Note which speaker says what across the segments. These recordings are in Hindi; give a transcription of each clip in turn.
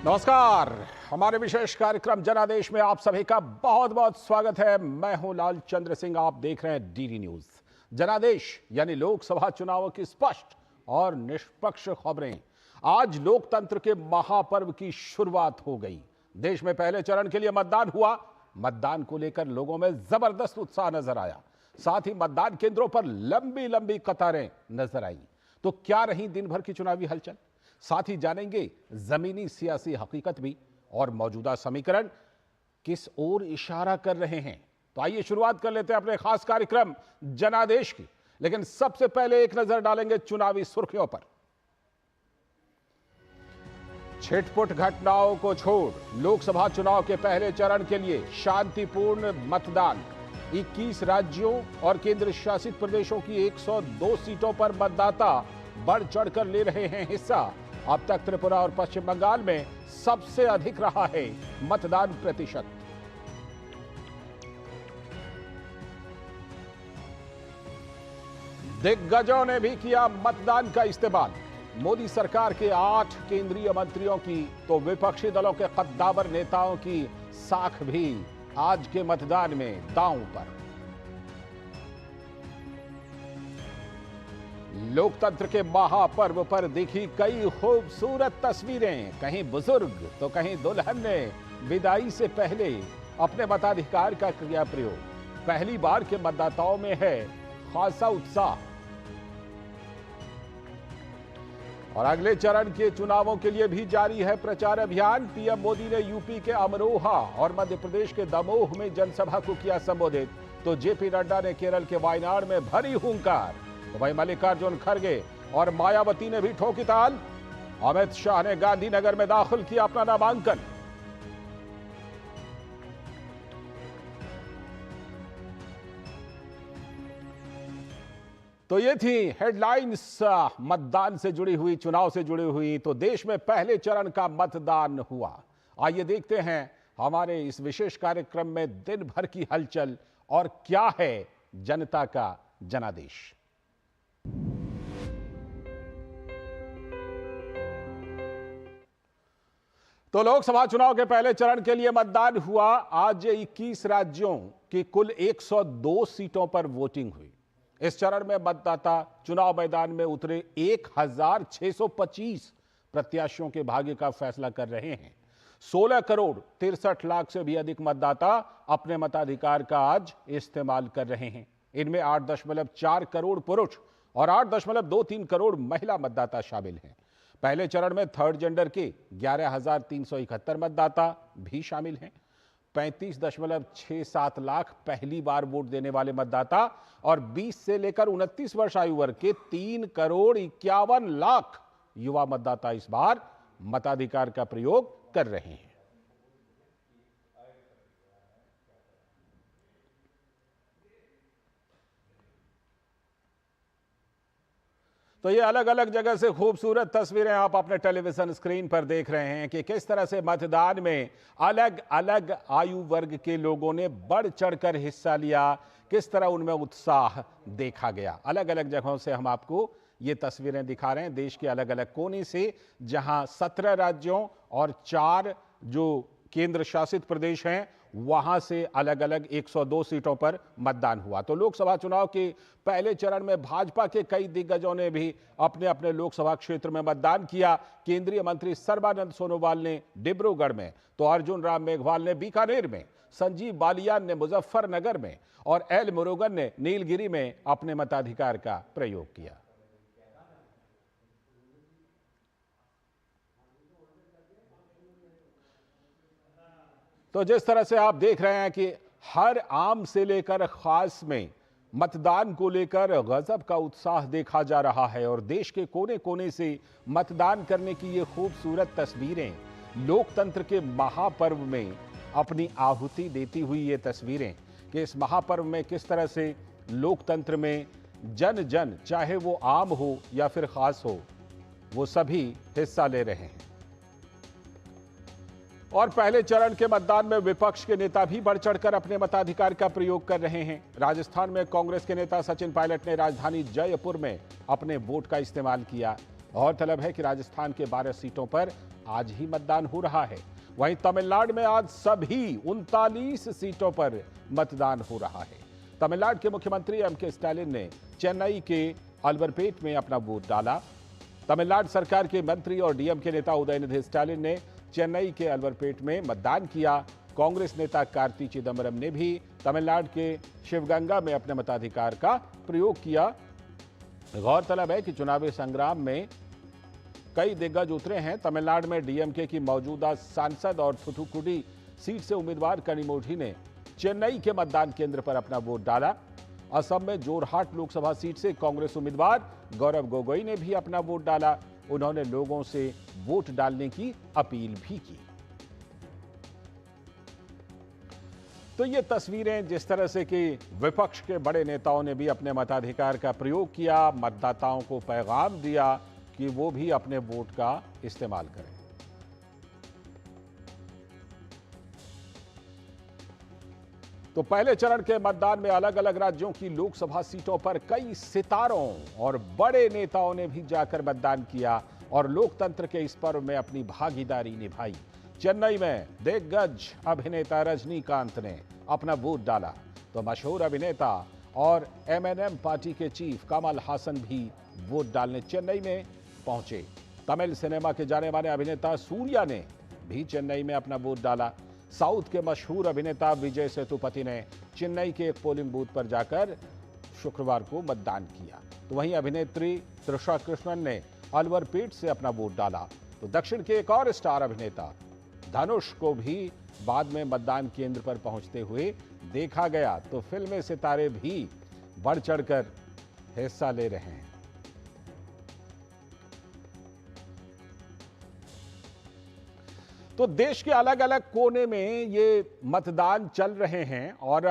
Speaker 1: नमस्कार। हमारे विशेष कार्यक्रम जनादेश में आप सभी का बहुत बहुत स्वागत है। मैं हूं लाल चंद्र सिंह, आप देख रहे हैं डीडी न्यूज। जनादेश यानी लोकसभा चुनावों की स्पष्ट और निष्पक्ष खबरें। आज लोकतंत्र के महापर्व की शुरुआत हो गई। देश में पहले चरण के लिए मतदान हुआ। मतदान को लेकर लोगों में जबरदस्त उत्साह नजर आया। साथ ही मतदान केंद्रों पर लंबी लंबी कतारें नजर आई। तो क्या रही दिन भर की चुनावी हलचल, साथ ही जानेंगे जमीनी सियासी हकीकत भी और मौजूदा समीकरण किस ओर इशारा कर रहे हैं। तो आइए शुरुआत कर लेते हैं अपने खास कार्यक्रम जनादेश की। लेकिन सबसे पहले एक नजर डालेंगे चुनावी सुर्खियों पर। छिटपुट घटनाओं को छोड़ लोकसभा चुनाव के पहले चरण के लिए शांतिपूर्ण मतदान। 21 राज्यों और केंद्र शासित प्रदेशों की 102 सीटों पर मतदाता बढ़ चढ़कर ले रहे हैं हिस्सा। अब तक त्रिपुरा और पश्चिम बंगाल में सबसे अधिक रहा है मतदान प्रतिशत। दिग्गजों ने भी किया मतदान का इस्तेमाल। मोदी सरकार के 8 केंद्रीय मंत्रियों की तो विपक्षी दलों के कद्दावर नेताओं की साख भी आज के मतदान में दांव पर। लोकतंत्र के महापर्व पर दिखी कई खूबसूरत तस्वीरें। कहीं बुजुर्ग तो कहीं दुल्हन ने विदाई से पहले अपने मताधिकार का किया प्रयोग। पहली बार के मतदाताओं में है खासा उत्साह। और अगले चरण के चुनावों के लिए भी जारी है प्रचार अभियान। पीएम मोदी ने यूपी के अमरोहा और मध्य प्रदेश के दमोह में जनसभा को किया संबोधित। तो जेपी नड्डा ने केरल के वायनाड में भरी हुंकार। तो भाई मल्लिकार्जुन खड़गे और मायावती ने भी ठोकी ताल। अमित शाह ने गांधीनगर में दाखिल किया अपना नामांकन। तो ये थी हेडलाइंस मतदान से जुड़ी हुई, चुनाव से जुड़ी हुई। तो देश में पहले चरण का मतदान हुआ। आइए देखते हैं हमारे इस विशेष कार्यक्रम में दिन भर की हलचल और क्या है जनता का जनादेश। तो लोकसभा चुनाव के पहले चरण के लिए मतदान हुआ। आज 21 राज्यों की कुल 102 सीटों पर वोटिंग हुई। इस चरण में मतदाता चुनाव मैदान में उतरे 1625 प्रत्याशियों के भाग्य का फैसला कर रहे हैं। 16 करोड़ 63 लाख से भी अधिक मतदाता अपने मताधिकार का आज इस्तेमाल कर रहे हैं। इनमें 8.4 करोड़ पुरुष और 8.23 करोड़ महिला मतदाता शामिल हैं। पहले चरण में थर्ड जेंडर के 11,371 मतदाता भी शामिल हैं। 35.67 लाख पहली बार वोट देने वाले मतदाता और 20 से लेकर 29 वर्ष आयु वर्ग के 3 करोड़ 51 लाख युवा मतदाता इस बार मताधिकार का प्रयोग कर रहे हैं। तो ये अलग अलग जगह से खूबसूरत तस्वीरें आप अपने टेलीविजन स्क्रीन पर देख रहे हैं कि किस तरह से मतदान में अलग अलग आयु वर्ग के लोगों ने बढ़ चढ़कर हिस्सा लिया, किस तरह उनमें उत्साह देखा गया। अलग अलग जगहों से हम आपको ये तस्वीरें दिखा रहे हैं देश के अलग अलग कोने से, जहां 17 राज्यों और 4 जो केंद्र शासित प्रदेश हैं वहां से अलग अलग 102 सीटों पर मतदान हुआ। तो लोकसभा चुनाव के पहले चरण में भाजपा के कई दिग्गजों ने भी अपने अपने लोकसभा क्षेत्र में मतदान किया। केंद्रीय मंत्री सर्बानंद सोनोवाल ने डिब्रूगढ़ में, तो अर्जुन राम मेघवाल ने बीकानेर में, संजीव बालियान ने मुजफ्फरनगर में और एल मुरुगन ने नीलगिरी में अपने मताधिकार का प्रयोग किया। तो जिस तरह से आप देख रहे हैं कि हर आम से लेकर खास में मतदान को लेकर गजब का उत्साह देखा जा रहा है और देश के कोने कोने से मतदान करने की ये खूबसूरत तस्वीरें, लोकतंत्र के महापर्व में अपनी आहुति देती हुई ये तस्वीरें कि इस महापर्व में किस तरह से लोकतंत्र में जन जन, चाहे वो आम हो या फिर खास हो, वो सभी हिस्सा ले रहे हैं। और पहले चरण के मतदान में विपक्ष के नेता भी बढ़ चढ़कर अपने मताधिकार का प्रयोग कर रहे हैं। राजस्थान में कांग्रेस के नेता सचिन पायलट ने राजधानी जयपुर में अपने वोट का इस्तेमाल किया। गौरतलब है कि राजस्थान के 12 सीटों पर आज ही मतदान हो रहा है। वहीं तमिलनाडु में आज सभी 39 सीटों पर मतदान हो रहा है। तमिलनाडु के मुख्यमंत्री एम.के. स्टालिन ने चेन्नई के अल्वरपेट में अपना वोट डाला। तमिलनाडु सरकार के मंत्री और डीएमके नेता उदयनिधि स्टालिन ने चेन्नई के अल्वरपेट में मतदान किया। कांग्रेस नेता कार्ति चिदम्बरम ने भी तमिलनाडु के शिवगंगा में अपने मताधिकार का प्रयोग किया। गौरतलब है कि चुनावी संग्राम में कई दिग्गज उतरे हैं। तमिलनाडु में डीएमके की मौजूदा सांसद और थुथुकुडी सीट से उम्मीदवार कनिमोझी ने चेन्नई के मतदान केंद्र पर अपना वोट डाला। असम में जोरहाट लोकसभा सीट से कांग्रेस उम्मीदवार गौरव गोगोई ने भी अपना वोट डाला। उन्होंने लोगों से वोट डालने की अपील भी की। तो ये तस्वीरें जिस तरह से कि विपक्ष के बड़े नेताओं ने भी अपने मताधिकार का प्रयोग किया, मतदाताओं को पैगाम दिया कि वो भी अपने वोट का इस्तेमाल करें। तो पहले चरण के मतदान में अलग अलग राज्यों की लोकसभा सीटों पर कई सितारों और बड़े नेताओं ने भी जाकर मतदान किया और लोकतंत्र के इस पर्व में अपनी भागीदारी निभाई। चेन्नई में दिग्गज अभिनेता रजनीकांत ने अपना वोट डाला तो मशहूर अभिनेता और एमएनएम पार्टी के चीफ कमल हासन भी वोट डालने चेन्नई में पहुंचे। तमिल सिनेमा के जाने माने अभिनेता सूर्या ने भी चेन्नई में अपना वोट डाला। साउथ के मशहूर अभिनेता विजय सेतुपति ने चेन्नई के एक पोलिंग बूथ पर जाकर शुक्रवार को मतदान किया। तो वहीं अभिनेत्री त्रिशा कृष्णन ने अल्वरपेट से अपना वोट डाला। तो दक्षिण के एक और स्टार अभिनेता धनुष को भी बाद में मतदान केंद्र पर पहुंचते हुए देखा गया। तो फिल्मी सितारे भी बढ़ चढ़कर हिस्सा ले रहे हैं। तो देश के अलग अलग कोने में ये मतदान चल रहे हैं और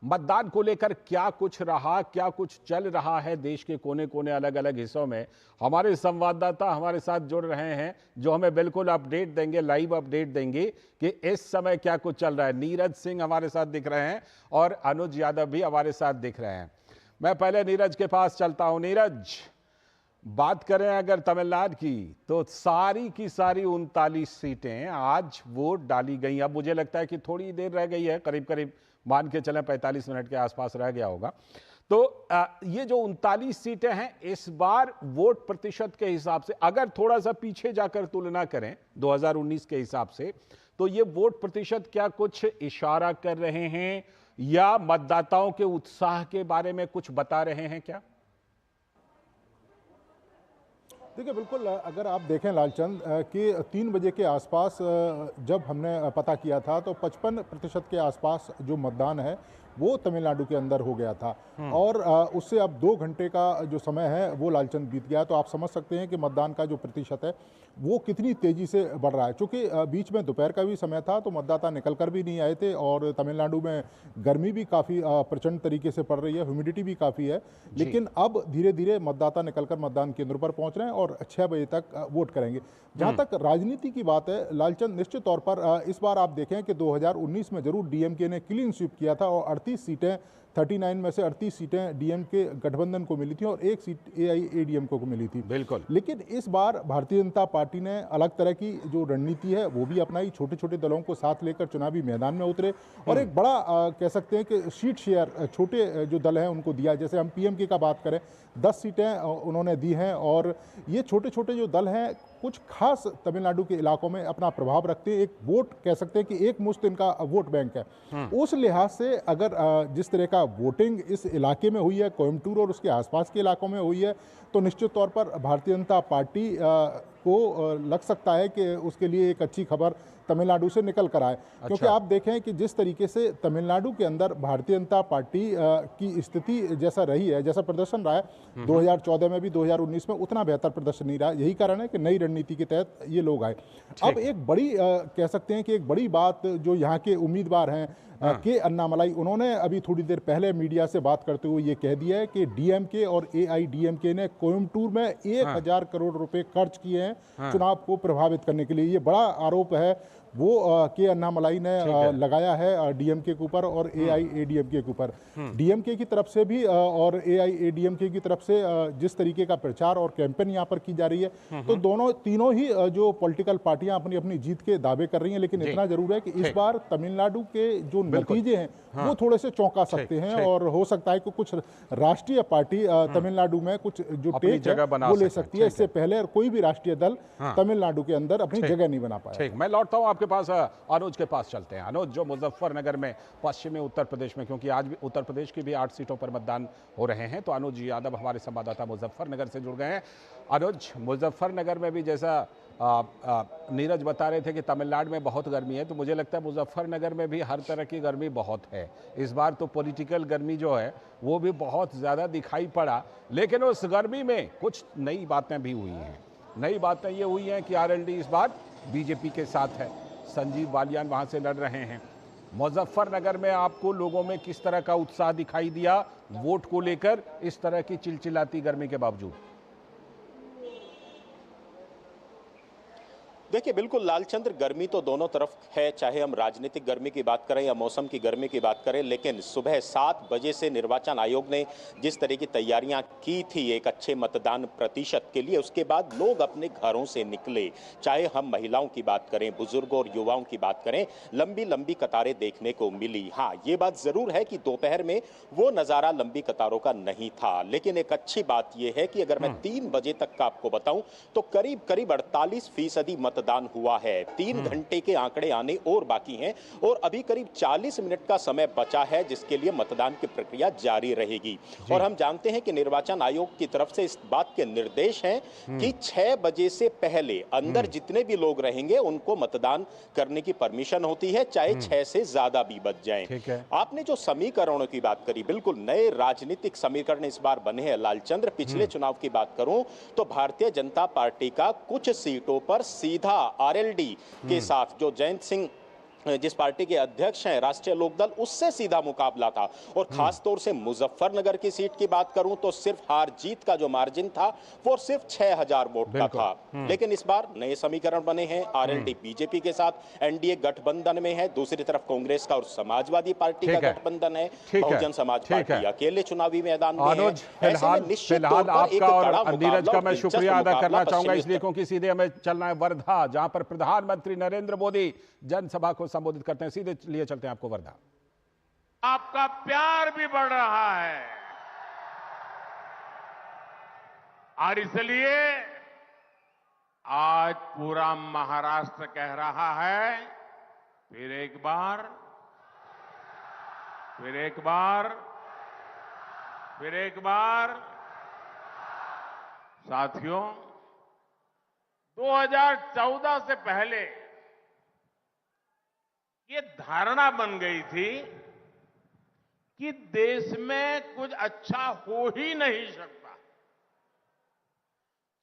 Speaker 1: मतदान को लेकर क्या कुछ रहा, क्या कुछ चल रहा है देश के कोने कोने अलग अलग हिस्सों में, हमारे संवाददाता हमारे साथ जुड़ रहे हैं जो हमें बिल्कुल अपडेट देंगे, लाइव अपडेट देंगे कि इस समय क्या कुछ चल रहा है। नीरज सिंह हमारे साथ दिख रहे हैं और अनुज यादव भी हमारे साथ दिख रहे हैं। मैं पहले नीरज के पास चलता हूं। नीरज, बात करें अगर तमिलनाडु की तो सारी की सारी 39 सीटें आज वोट डाली गई। अब मुझे लगता है कि थोड़ी देर रह गई है, करीब करीब मान के चलें 45 मिनट के आसपास रह गया होगा। तो ये जो 39 सीटें हैं इस बार वोट प्रतिशत के हिसाब से अगर थोड़ा सा पीछे जाकर तुलना करें 2019 के हिसाब से, तो ये वोट प्रतिशत क्या कुछ इशारा कर रहे हैं या मतदाताओं के उत्साह के बारे में कुछ बता रहे हैं क्या?
Speaker 2: देखिए, बिल्कुल अगर आप देखें लालचंद कि 3 बजे के आसपास जब हमने पता किया था तो 55% के आसपास जो मतदान है वो तमिलनाडु के अंदर हो गया था और उससे अब 2 घंटे का जो समय है वो लालचंद बीत गया। तो आप समझ सकते हैं कि मतदान का जो प्रतिशत है वो कितनी तेज़ी से बढ़ रहा है। चूँकि बीच में दोपहर का भी समय था तो मतदाता निकल कर भी नहीं आए थे और तमिलनाडु में गर्मी भी काफ़ी प्रचंड तरीके से पड़ रही है, ह्यूमिडिटी भी काफ़ी है, लेकिन अब धीरे धीरे मतदाता निकल कर मतदान केंद्रों पर पहुँच रहे हैं और 6 बजे तक वोट करेंगे। जहाँ तक राजनीति की बात है लालचंद, निश्चित तौर पर इस बार आप देखें कि 2019 में जरूर डीएमके ने क्लीन स्वीप किया था और 38 सीटें 39 में से 38 सीटें डीएमके गठबंधन को मिली थी और 1 सीट एआईएडीएमके को मिली थी।
Speaker 1: बिल्कुल।
Speaker 2: लेकिन इस बार भारतीय जनता पार्टी ने अलग तरह की जो रणनीति है वो भी अपनाई, छोटे छोटे दलों को साथ लेकर चुनावी मैदान में उतरे और एक बड़ा कह सकते हैं कि सीट शेयर छोटे जो दल हैं उनको दिया। जैसे हम पीएमके का बात करें 10 सीटें उन्होंने दी हैं और ये छोटे छोटे जो दल हैं कुछ खास तमिलनाडु के इलाकों में अपना प्रभाव रखते हैं। एक वोट कह सकते हैं कि एक मुश्त इनका वोट बैंक है। उस लिहाज से अगर जिस तरह का वोटिंग इस इलाके में हुई है, कोयम्बटूर और उसके आसपास के इलाकों में हुई है, तो निश्चित तौर पर भारतीय जनता पार्टी को लग सकता है कि उसके लिए एक अच्छी खबर तमिलनाडु से निकल कर आए। क्योंकि आप देखें कि जिस तरीके से तमिलनाडु के अंदर भारतीय जनता पार्टी की स्थिति जैसा रही है, जैसा प्रदर्शन रहा है 2014 में भी 2019 में उतना बेहतर प्रदर्शन नहीं रहा। यही कारण है कि नई रणनीति के तहत ये लोग आए। अब एक बड़ी कह सकते हैं कि एक बड़ी बात जो यहाँ के उम्मीदवार हैं के अन्नामलाई, उन्होंने अभी थोड़ी देर पहले मीडिया से बात करते हुए ये कह दिया है कि डीएमके और एआईडीएमके ने कोयम्बटूर में 1000 करोड़ रुपए खर्च किए हैं चुनाव को प्रभावित करने के लिए। ये बड़ा आरोप है वो के अन्नामलाई ने लगाया है डीएमके के ऊपर और एआईएडीएमके के ऊपर। डीएमके की तरफ से भी और एआईएडीएमके की तरफ से जिस तरीके का प्रचार और कैंपेन यहाँ पर की जा रही है, तो तीनों ही जो पॉलिटिकल पार्टियां अपनी अपनी जीत के दावे कर रही हैं। लेकिन इतना जरूर है कि इस बार तमिलनाडु के जो नतीजे हैं वो थोड़े से चौंका सकते हैं और हो सकता है कि कुछ राष्ट्रीय पार्टी तमिलनाडु में कुछ जो टेक है वो ले सकती है। इससे पहले कोई भी राष्ट्रीय दल तमिलनाडु के अंदर अपनी जगह नहीं बना पाया।
Speaker 1: ठीक, मैं लौटता हूं आपके पास, अनुज के पास चलते हैं। अनुज, जो मुजफ्फरनगर में पश्चिमी उत्तर प्रदेश में, क्योंकि आज भी उत्तर प्रदेश की भी 8 सीटों पर मतदान हो रहे हैं, तो अनुज यादव हमारे संवाददाता मुजफ्फरनगर से जुड़ गए हैं। अनुज, मुजफ्फरनगर में भी जैसा नीरज बता रहे थे कि तमिलनाडु में बहुत गर्मी है, तो मुझे लगता है मुजफ्फरनगर में भी हर तरह की गर्मी बहुत है। इस बार तो पॉलिटिकल गर्मी जो है वो भी बहुत ज़्यादा दिखाई पड़ा, लेकिन उस गर्मी में कुछ नई बातें भी हुई हैं। नई बातें ये हुई हैं कि आरएलडी इस बार बीजेपी के साथ है, संजीव बालियान वहाँ से लड़ रहे हैं। मुजफ्फरनगर में आपको लोगों में किस तरह का उत्साह दिखाई दिया वोट को लेकर, इस तरह की चिलचिलाती गर्मी के बावजूद?
Speaker 3: देखिए, बिल्कुल लालचंद्र, गर्मी तो दोनों तरफ है, चाहे हम राजनीतिक गर्मी की बात करें या मौसम की गर्मी की बात करें। लेकिन सुबह 7 बजे से निर्वाचन आयोग ने जिस तरह की तैयारियां की थी एक अच्छे मतदान प्रतिशत के लिए, उसके बाद लोग अपने घरों से निकले। चाहे हम महिलाओं की बात करें, बुजुर्गों और युवाओं की बात करें, लंबी लंबी कतारें देखने को मिली। हाँ, ये बात जरूर है कि दोपहर में वो नज़ारा लंबी कतारों का नहीं था। लेकिन एक अच्छी बात यह है कि अगर मैं 3 बजे तक का आपको बताऊं तो करीब करीब 48% मतदान हुआ है। 3 घंटे के आंकड़े आने और बाकी हैं और अभी करीब 40 मिनट का समय बचा है जिसके लिए मतदान की प्रक्रिया जारी रहेगी। और हम जानते हैं कि निर्वाचन आयोग की तरफ से इस बात के निर्देश हैं कि 6 बजे से पहले अंदर जितने भी लोग रहेंगे उनको मतदान करने की परमिशन होती है, चाहे 6 से ज्यादा भी बच जाएं। आपने जो समीकरणों की बात करी, बिल्कुल नए राजनीतिक समीकरण इस बार बने हैं लालचंद्र। पिछले चुनाव की बात करूं तो भारतीय जनता पार्टी का कुछ सीटों पर सीधा आरएलडी के साथ, जो जयंत सिंह जिस पार्टी के अध्यक्ष हैं राष्ट्रीय लोकदल, उससे सीधा मुकाबला था। और खास तौर से मुजफ्फरनगर की सीट की बात करूं तो सिर्फ हार जीत का जो मार्जिन था वो सिर्फ 6000 वोट का था। लेकिन इस बार नए समीकरण बने हैं। आरएलडी बीजेपी के साथ एनडीए गठबंधन में है, दूसरी तरफ कांग्रेस का और समाजवादी पार्टी का गठबंधन है, बहुजन समाज पार्टी अकेले चुनावी मैदान में है।
Speaker 1: फिलहाल आपका और नीरज का मैं शुक्रिया अदा करना चाहूंगा, इसलिए क्योंकि सीधे हमें चलना है वर्धा, जहां पर प्रधानमंत्री नरेंद्र मोदी जनसभा को संबोधित करते हैं। सीधे लिए चलते हैं आपको वर्धा।
Speaker 4: आपका प्यार भी बढ़ रहा है और इसलिए आज पूरा महाराष्ट्र कह रहा है, फिर एक बार, फिर एक बार, फिर एक बार। साथियों, 2014 से पहले ये धारणा बन गई थी कि देश में कुछ अच्छा हो ही नहीं सकता।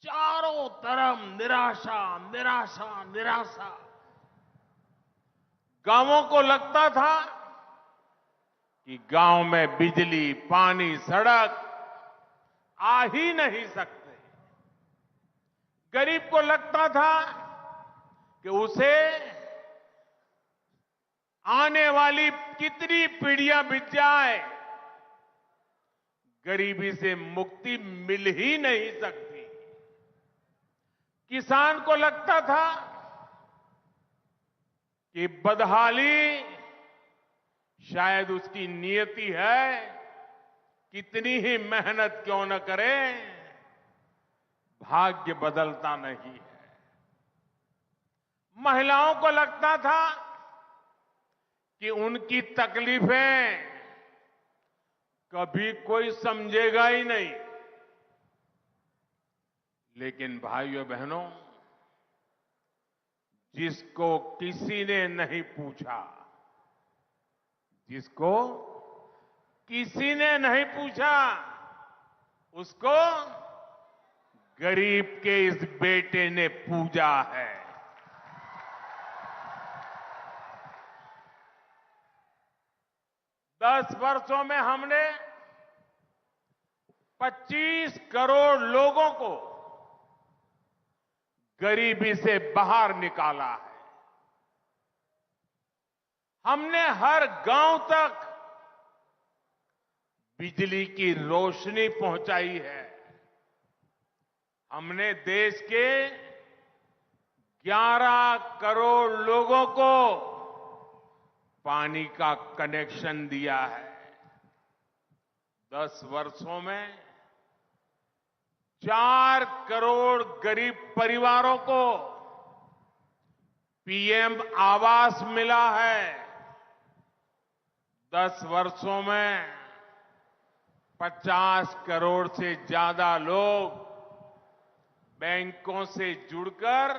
Speaker 4: चारों तरफ निराशा, निराशा, निराशा। गांवों को लगता था कि गांव में बिजली, पानी, सड़क आ ही नहीं सकते। गरीब को लगता था कि उसे आने वाली कितनी पीढ़ियां बीत जाए, गरीबी से मुक्ति मिल ही नहीं सकती। किसान को लगता था कि बदहाली शायद उसकी नियति है, कितनी ही मेहनत क्यों न करे, भाग्य बदलता नहीं है। महिलाओं को लगता था कि उनकी तकलीफें कभी कोई समझेगा ही नहीं। लेकिन भाइयों बहनों, जिसको किसी ने नहीं पूछा, जिसको किसी ने नहीं पूछा, उसको गरीब के इस बेटे ने पूजा है। 10 वर्षों में हमने 25 करोड़ लोगों को गरीबी से बाहर निकाला है। हमने हर गांव तक बिजली की रोशनी पहुंचाई है। हमने देश के 11 करोड़ लोगों को पानी का कनेक्शन दिया है। 10 वर्षों में 4 करोड़ गरीब परिवारों को पीएम आवास मिला है। 10 वर्षों में 50 करोड़ से ज्यादा लोग बैंकों से जुड़कर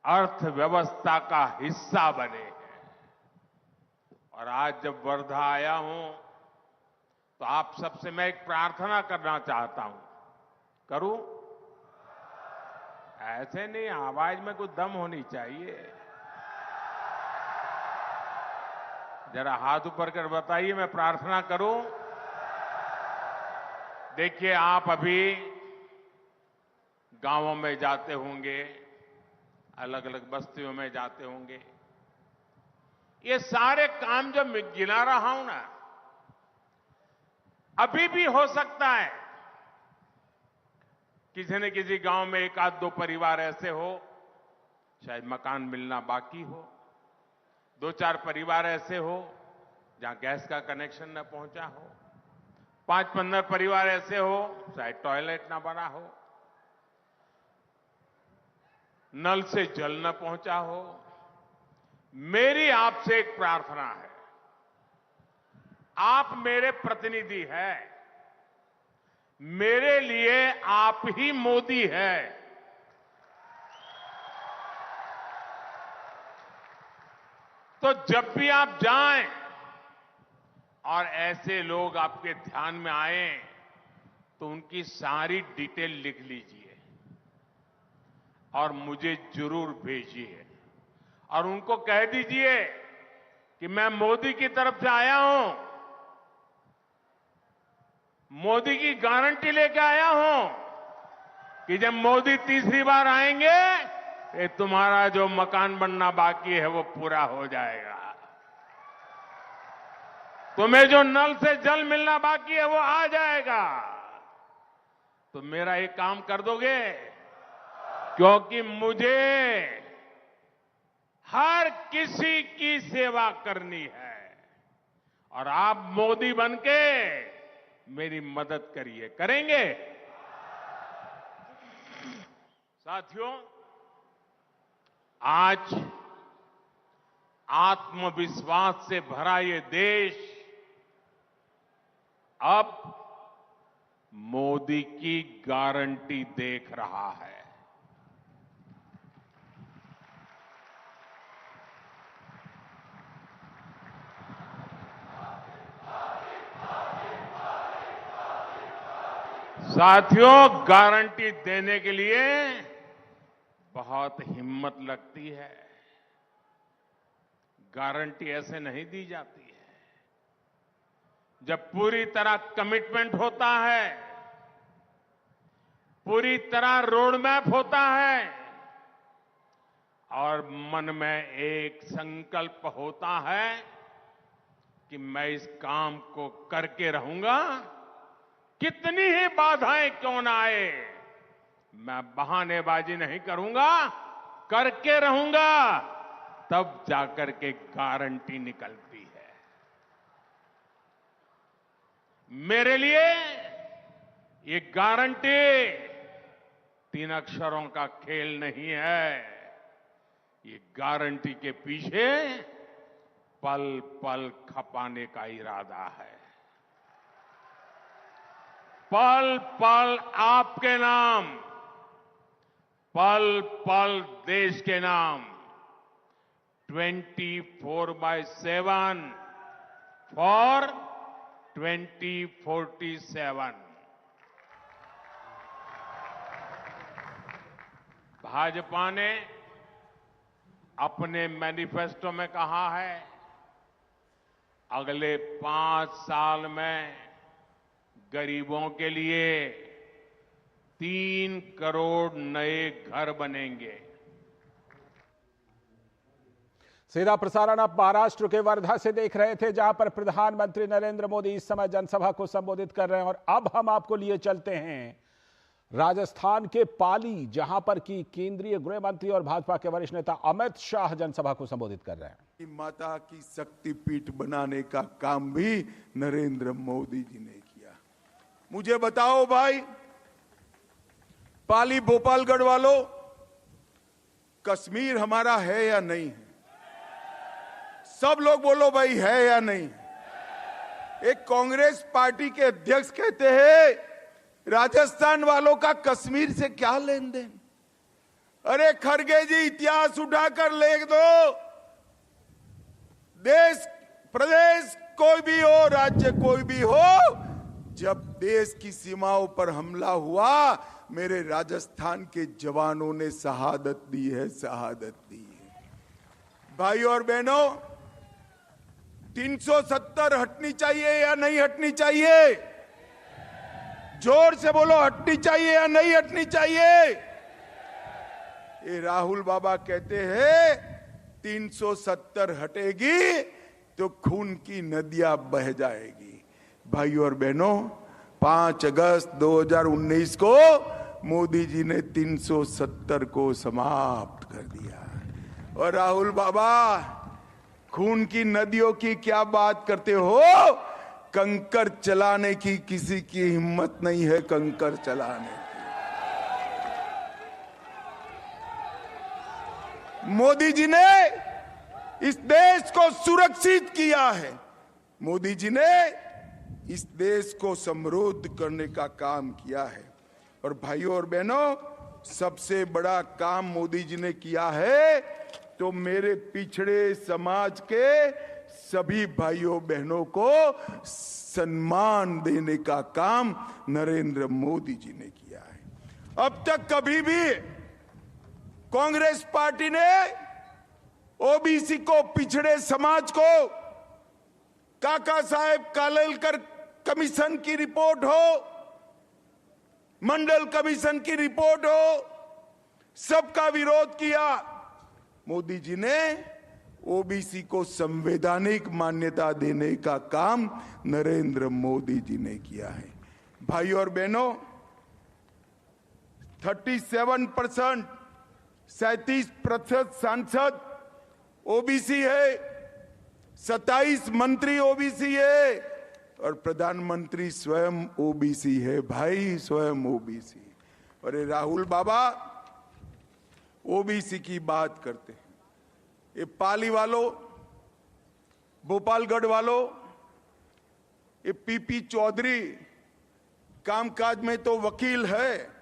Speaker 4: अर्थव्यवस्था का हिस्सा बने हैं। और आज जब वर्धा आया हूं तो आप सबसे मैं एक प्रार्थना करना चाहता हूं। करूं? ऐसे नहीं, आवाज में कुछ दम होनी चाहिए। जरा हाथ ऊपर कर बताइए, मैं प्रार्थना करूं। देखिए, आप अभी गांवों में जाते होंगे, अलग अलग बस्तियों में जाते होंगे। ये सारे काम जो मैं गिना रहा हूं ना, अभी भी हो सकता है किसी न किसी गांव में 1 आध 2 परिवार ऐसे हो, शायद मकान मिलना बाकी हो। 2-4 परिवार ऐसे हो जहां गैस का कनेक्शन न पहुंचा हो। 5-15 परिवार ऐसे हो शायद टॉयलेट ना बना हो, नल से जल न पहुंचा हो। मेरी आपसे एक प्रार्थना है, आप मेरे प्रतिनिधि हैं, मेरे लिए आप ही मोदी है। तो जब भी आप जाएं और ऐसे लोग आपके ध्यान में आए तो उनकी सारी डिटेल लिख लीजिए और मुझे जरूर भेजिए। और उनको कह दीजिए कि मैं मोदी की तरफ से आया हूं, मोदी की गारंटी लेके आया हूं कि जब मोदी तीसरी बार आएंगे ये तुम्हारा जो मकान बनना बाकी है वो पूरा हो जाएगा। तुम्हें जो नल से जल मिलना बाकी है वो आ जाएगा। तो मेरा एक काम कर दोगे? क्योंकि मुझे हर किसी की सेवा करनी है और आप मोदी बनके मेरी मदद करिए। करेंगे? साथियों, आज आत्मविश्वास से भरा ये देश अब मोदी की गारंटी देख रहा है। साथियों, गारंटी देने के लिए बहुत हिम्मत लगती है। गारंटी ऐसे नहीं दी जाती है। जब पूरी तरह कमिटमेंट होता है, पूरी तरह रोड मैप होता है और मन में एक संकल्प होता है कि मैं इस काम को करके रहूंगा, कितनी ही बाधाएं क्यों ना आए, मैं बहानेबाजी नहीं करूंगा, करके रहूंगा, तब जाकर के गारंटी निकलती है। मेरे लिए ये गारंटी 3 अक्षरों का खेल नहीं है। ये गारंटी के पीछे पल पल खपाने का इरादा है। पल पल आपके नाम, पल पल देश के नाम, 24/7 फॉर 2047। भाजपा ने अपने मैनिफेस्टो में कहा है, अगले 5 साल में गरीबों के लिए 3 करोड़ नए घर बनेंगे।
Speaker 1: सीधा प्रसारण आप महाराष्ट्र के वर्धा से देख रहे थे, जहां पर प्रधानमंत्री नरेंद्र मोदी इस समय जनसभा को संबोधित कर रहे हैं। और अब हम आपको लिए चलते हैं राजस्थान के पाली, जहां पर की केंद्रीय गृह मंत्री और भाजपा के वरिष्ठ नेता अमित शाह जनसभा को संबोधित कर रहे हैं।
Speaker 5: माता की शक्तिपीठ बनाने का काम भी नरेंद्र मोदी जी ने किया। मुझे बताओ भाई, पाली भोपालगढ़ वालों, कश्मीर हमारा है या नहीं है? सब लोग बोलो भाई, है या नहीं? एक कांग्रेस पार्टी के अध्यक्ष कहते हैं राजस्थान वालों का कश्मीर से क्या लेन देन। अरे खड़गे जी, इतिहास उठाकर लिख दो। देश, प्रदेश कोई भी हो, राज्य कोई भी हो, जब देश की सीमाओं पर हमला हुआ, मेरे राजस्थान के जवानों ने शहादत दी है, शहादत दी है। भाई और बहनों, 370 हटनी चाहिए या नहीं हटनी चाहिए? जोर से बोलो, हटनी चाहिए या नहीं हटनी चाहिए? ये राहुल बाबा कहते हैं 370 हटेगी तो खून की नदियां बह जाएगी। भाई और बहनों, 5 अगस्त 2019 को मोदी जी ने 370 को समाप्त कर दिया। और राहुल बाबा, खून की नदियों की क्या बात करते हो? कंकर चलाने की किसी की हिम्मत नहीं है, कंकर चलाने की। मोदी जी ने इस देश को सुरक्षित किया है। मोदी जी ने इस देश को समृद्ध करने का काम किया है। और भाइयों और बहनों, सबसे बड़ा काम मोदी जी ने किया है तो मेरे पिछड़े समाज के सभी भाइयों बहनों को सम्मान देने का काम नरेंद्र मोदी जी ने किया है। अब तक कभी भी कांग्रेस पार्टी ने ओबीसी को, पिछड़े समाज को, काका साहेब कालेलकर कमीशन की रिपोर्ट हो, मंडल कमीशन की रिपोर्ट हो, सबका विरोध किया। मोदी जी ने ओबीसी को संवैधानिक मान्यता देने का काम नरेंद्र मोदी जी ने किया है। भाई और बहनों, 37% 37% सांसद ओबीसी है, 27 मंत्री ओबीसी है और प्रधानमंत्री स्वयं ओबीसी है। भाई, स्वयं ओबीसी। और ये राहुल बाबा ओबीसी की बात करते हैं। ये पाली वालों, भोपालगढ़ वालों, ये पीपी चौधरी कामकाज में तो वकील है,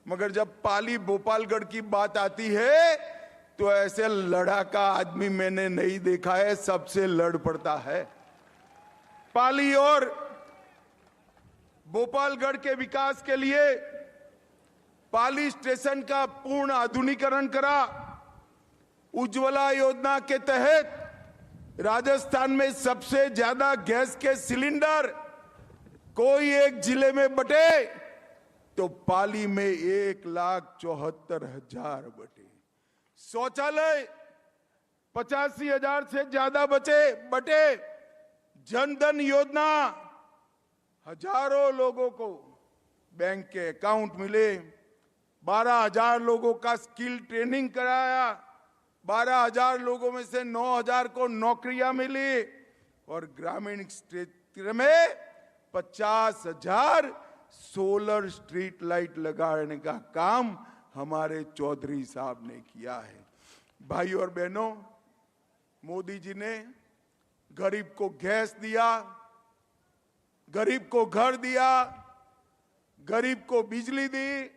Speaker 5: मगर जब पाली भोपालगढ़ की बात आती है तो ऐसे लड़ाका आदमी मैंने नहीं देखा है, सबसे लड़ पड़ता है। पाली और भोपालगढ़ के विकास के लिए पाली स्टेशन का पूर्ण आधुनिकीकरण करा। उज्ज्वला योजना के तहत राजस्थान में सबसे ज्यादा गैस के सिलेंडर कोई एक जिले में बटे तो पाली में 1,74,000 बटे। शौचालय 85,000 से ज्यादा बटे। जनधन योजना, हजारों लोगों को बैंक के अकाउंट मिले। 12,000 लोगों का स्किल ट्रेनिंग कराया। 12,000 लोगों में से 9,000 को नौकरियां मिली। और ग्रामीण क्षेत्र में 50,000 सोलर स्ट्रीट लाइट लगाने का काम हमारे चौधरी साहब ने किया है। भाई और बहनों, मोदी जी ने गरीब को गैस दिया, गरीब को घर दिया, गरीब को बिजली दी,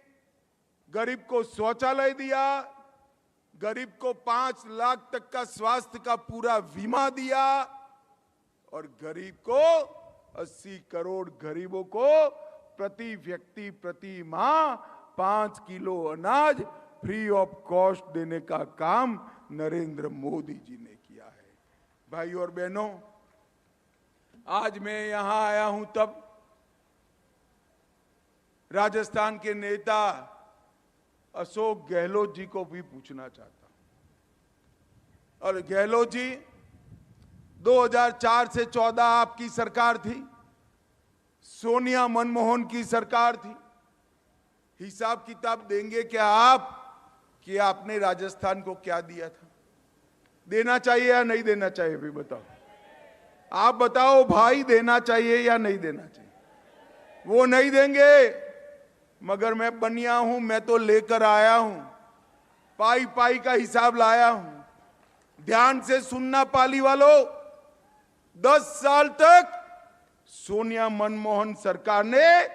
Speaker 5: गरीब को शौचालय दिया, गरीब को 5 लाख तक का स्वास्थ्य का पूरा बीमा दिया और गरीब को 80 करोड़ गरीबों को प्रति व्यक्ति प्रति माह 5 किलो अनाज फ्री ऑफ कॉस्ट देने का काम नरेंद्र मोदी जी ने किया है। भाई और बहनों, आज मैं यहां आया हूं तब राजस्थान के नेता अशोक गहलोत जी को भी पूछना चाहता हूं। और गहलोत जी 2004 से 14 आपकी सरकार थी, सोनिया मनमोहन की सरकार थी। हिसाब किताब देंगे क्या आप कि आपने राजस्थान को क्या दिया था? देना चाहिए या नहीं देना चाहिए? भी बताओ, आप बताओ भाई, देना चाहिए या नहीं देना चाहिए? वो नहीं देंगे, मगर मैं बनिया हूं, मैं तो लेकर आया हूं, पाई पाई का हिसाब लाया हूं। ध्यान से सुनना पाली वालों, 10 साल तक सोनिया मनमोहन सरकार ने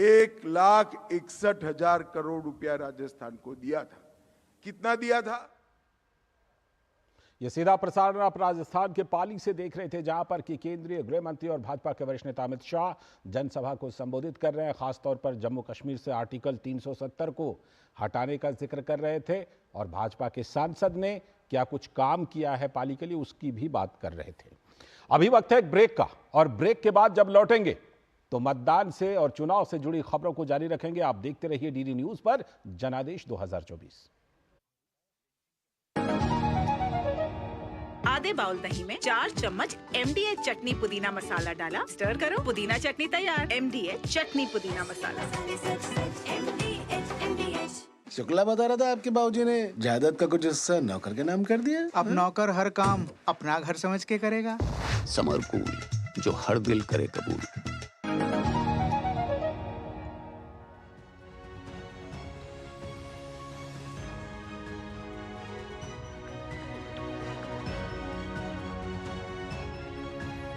Speaker 5: 1,61,000 करोड़ रुपया राजस्थान को दिया था। कितना दिया था?
Speaker 1: ये सीधा प्रसारण आप राजस्थान के पाली से देख रहे थे, जहां पर कि केंद्रीय गृह मंत्री और भाजपा के वरिष्ठ नेता अमित शाह जनसभा को संबोधित कर रहे हैं। खासतौर पर जम्मू कश्मीर से आर्टिकल 370 को हटाने का जिक्र कर रहे थे और भाजपा के सांसद ने क्या कुछ काम किया है पाली के लिए, उसकी भी बात कर रहे थे। अभी वक्त है एक ब्रेक का, और ब्रेक के बाद जब लौटेंगे तो मतदान से और चुनाव से जुड़ी खबरों को जारी रखेंगे। आप देखते रहिए डीडी न्यूज पर जनादेश 2024।
Speaker 6: आधे बाउल दही में 4 चम्मच MDH चटनी पुदीना मसाला डाला, स्टर करो, पुदीना चटनी तैयार। MDH चटनी पुदीना मसाला।
Speaker 7: शुक्ला बता रहा था आपके बाबूजी ने जायदाद का कुछ हिस्सा नौकर के नाम कर दिया।
Speaker 8: अब नौकर हर काम अपना घर समझ के करेगा।
Speaker 9: समरकूल, जो हर दिल करे कबूल।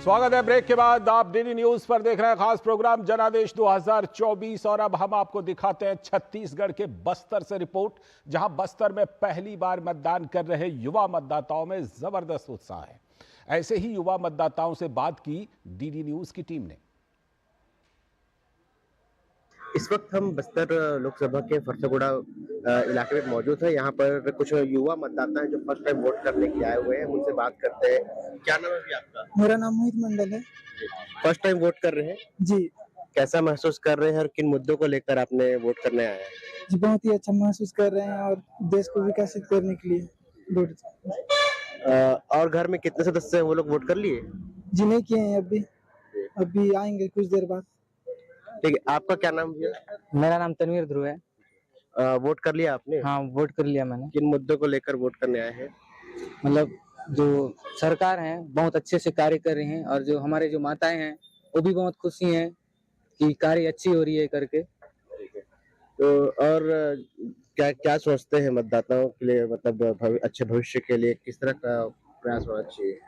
Speaker 1: स्वागत है ब्रेक के बाद। आप डीडी न्यूज पर देख रहे हैं खास प्रोग्राम जनादेश 2024 और अब हम आपको दिखाते हैं छत्तीसगढ़ के बस्तर से रिपोर्ट, जहां बस्तर में पहली बार मतदान कर रहे युवा मतदाताओं में जबरदस्त उत्साह है। ऐसे ही युवा मतदाताओं से बात की डीडी न्यूज की टीम ने।
Speaker 10: इस वक्त हम बस्तर लोकसभा के फरसगुड़ा इलाके में मौजूद है। यहाँ पर कुछ युवा मतदाता हैं जो फर्स्ट टाइम वोट करने के लिए आए हुए हैं, उनसे बात करते हैं। क्या नाम है भी आपका?
Speaker 11: मेरा नाम मोहित मंडल है।
Speaker 10: फर्स्ट टाइम वोट कर रहे हैं
Speaker 11: जी।
Speaker 10: कैसा महसूस कर रहे हैं और किन मुद्दों को लेकर आपने वोट करने आए हैं?
Speaker 11: जी, बहुत ही अच्छा महसूस कर रहे हैं और देश को विकसित करने के लिए वोट।
Speaker 10: और घर में कितने सदस्य हैं, वो लोग वोट कर लिए?
Speaker 11: जी नहीं किए हैं अभी आएंगे कुछ देर बाद।
Speaker 10: ठीक है, आपका क्या नाम है?
Speaker 12: मेरा नाम तनवीर ध्रुव है।
Speaker 10: वोट कर लिया आपने?
Speaker 12: हाँ, वोट कर लिया मैंने।
Speaker 10: किन मुद्दों को लेकर वोट करने आए हैं?
Speaker 12: मतलब जो सरकार है बहुत अच्छे से कार्य कर रही हैं और जो हमारे जो माताएं हैं वो भी बहुत खुशी हैं कि कार्य अच्छी हो रही है करके।
Speaker 10: तो और क्या क्या सोचते हैं मतदाताओं के लिए, मतलब अच्छे भविष्य के लिए किस तरह का प्रयास होना चाहिए?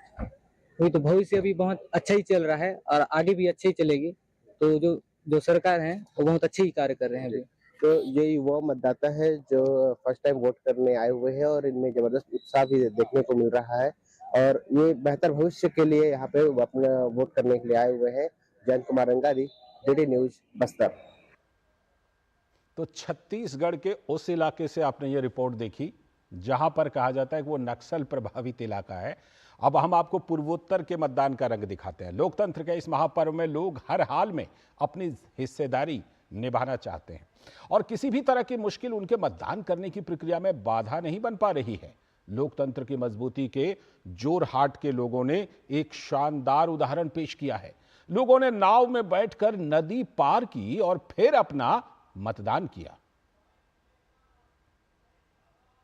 Speaker 12: वही तो, भविष्य अभी बहुत अच्छा ही चल रहा है और आगे भी अच्छे ही चलेगी। तो जो सरकार है वो बहुत अच्छे ही कार्य कर रहे हैं अभी।
Speaker 10: तो ये युवा मतदाता है जो फर्स्ट टाइम वोट करने आए हुए हैं और इनमें जबरदस्त उत्साह भी देखने को मिल रहा है और ये बेहतर भविष्य के लिए यहाँ पे अपना वोट करने के लिए आए हुए हैं। Jayant Kumar Rangari, DD news, Bastar.
Speaker 1: तो छत्तीसगढ़ के उस इलाके से आपने ये रिपोर्ट देखी जहां पर कहा जाता है कि वो नक्सल प्रभावित इलाका है। अब हम आपको पूर्वोत्तर के मतदान का रंग दिखाते हैं। लोकतंत्र के इस महापर्व में लोग हर हाल में अपनी हिस्सेदारी निभाना चाहते हैं और किसी भी तरह की मुश्किल उनके मतदान करने की प्रक्रिया में बाधा नहीं बन पा रही है। लोकतंत्र की मजबूती के जोरहाट के लोगों ने एक शानदार उदाहरण पेश किया है। लोगों ने नाव में बैठकर नदी पार की और फिर अपना मतदान किया।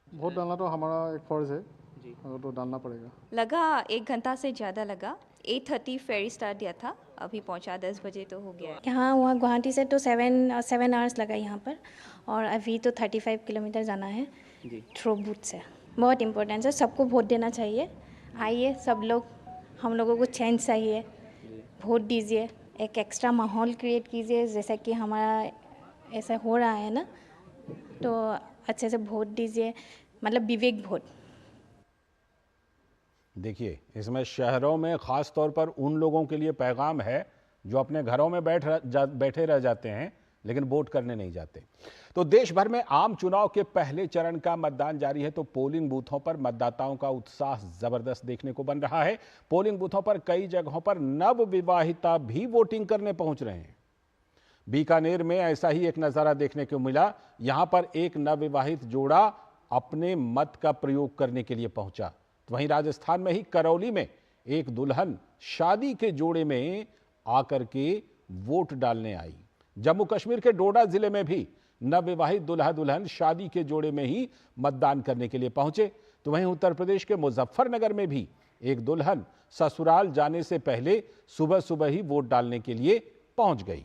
Speaker 13: वोट डालना तो हमारा एक फर्ज है जी, तो डालना पड़ेगा।
Speaker 14: लगा 1 घंटा से ज़्यादा लगा। 8:30 फेरी स्टार्ट दिया था, अभी पहुंचा 10 बजे तो हो गया।
Speaker 15: यहाँ वहाँ गुवाहाटी से तो 7 आवर्स लगा यहाँ पर और अभी तो 35 किलोमीटर जाना है थ्रू बूथ से। बहुत इम्पोर्टेंट है, सबको वोट देना चाहिए। आइए सब लोग, हम लोगों को चेंज चाहिए, वोट दीजिए, एक एक्स्ट्रा माहौल क्रिएट कीजिए। जैसा कि हमारा ऐसा हो रहा है ना, तो अच्छे से वोट दीजिए, मतलब विवेक वोट।
Speaker 1: देखिए, इसमें शहरों में खास तौर पर उन लोगों के लिए पैगाम है जो अपने घरों में बैठे रह जाते हैं लेकिन वोट करने नहीं जाते। तो देश भर में आम चुनाव के पहले चरण का मतदान जारी है, तो पोलिंग बूथों पर मतदाताओं का उत्साह जबरदस्त देखने को बन रहा है। पोलिंग बूथों पर कई जगहों पर नवविवाहिता भी वोटिंग करने पहुंच रहे हैं। बीकानेर में ऐसा ही एक नजारा देखने को मिला। यहां पर एक नवविवाहित जोड़ा अपने मत का प्रयोग करने के लिए पहुंचा, वहीं राजस्थान में ही करौली में एक दुल्हन शादी के जोड़े में आकर के वोट डालने आई। जम्मू कश्मीर के डोडा जिले में भी नवविवाहित दूल्हा दुल्हन शादी के जोड़े में ही मतदान करने के लिए पहुंचे। तो वहीं उत्तर प्रदेश के मुजफ्फरनगर में भी एक दुल्हन ससुराल जाने से पहले सुबह सुबह ही वोट डालने के लिए पहुंच गई।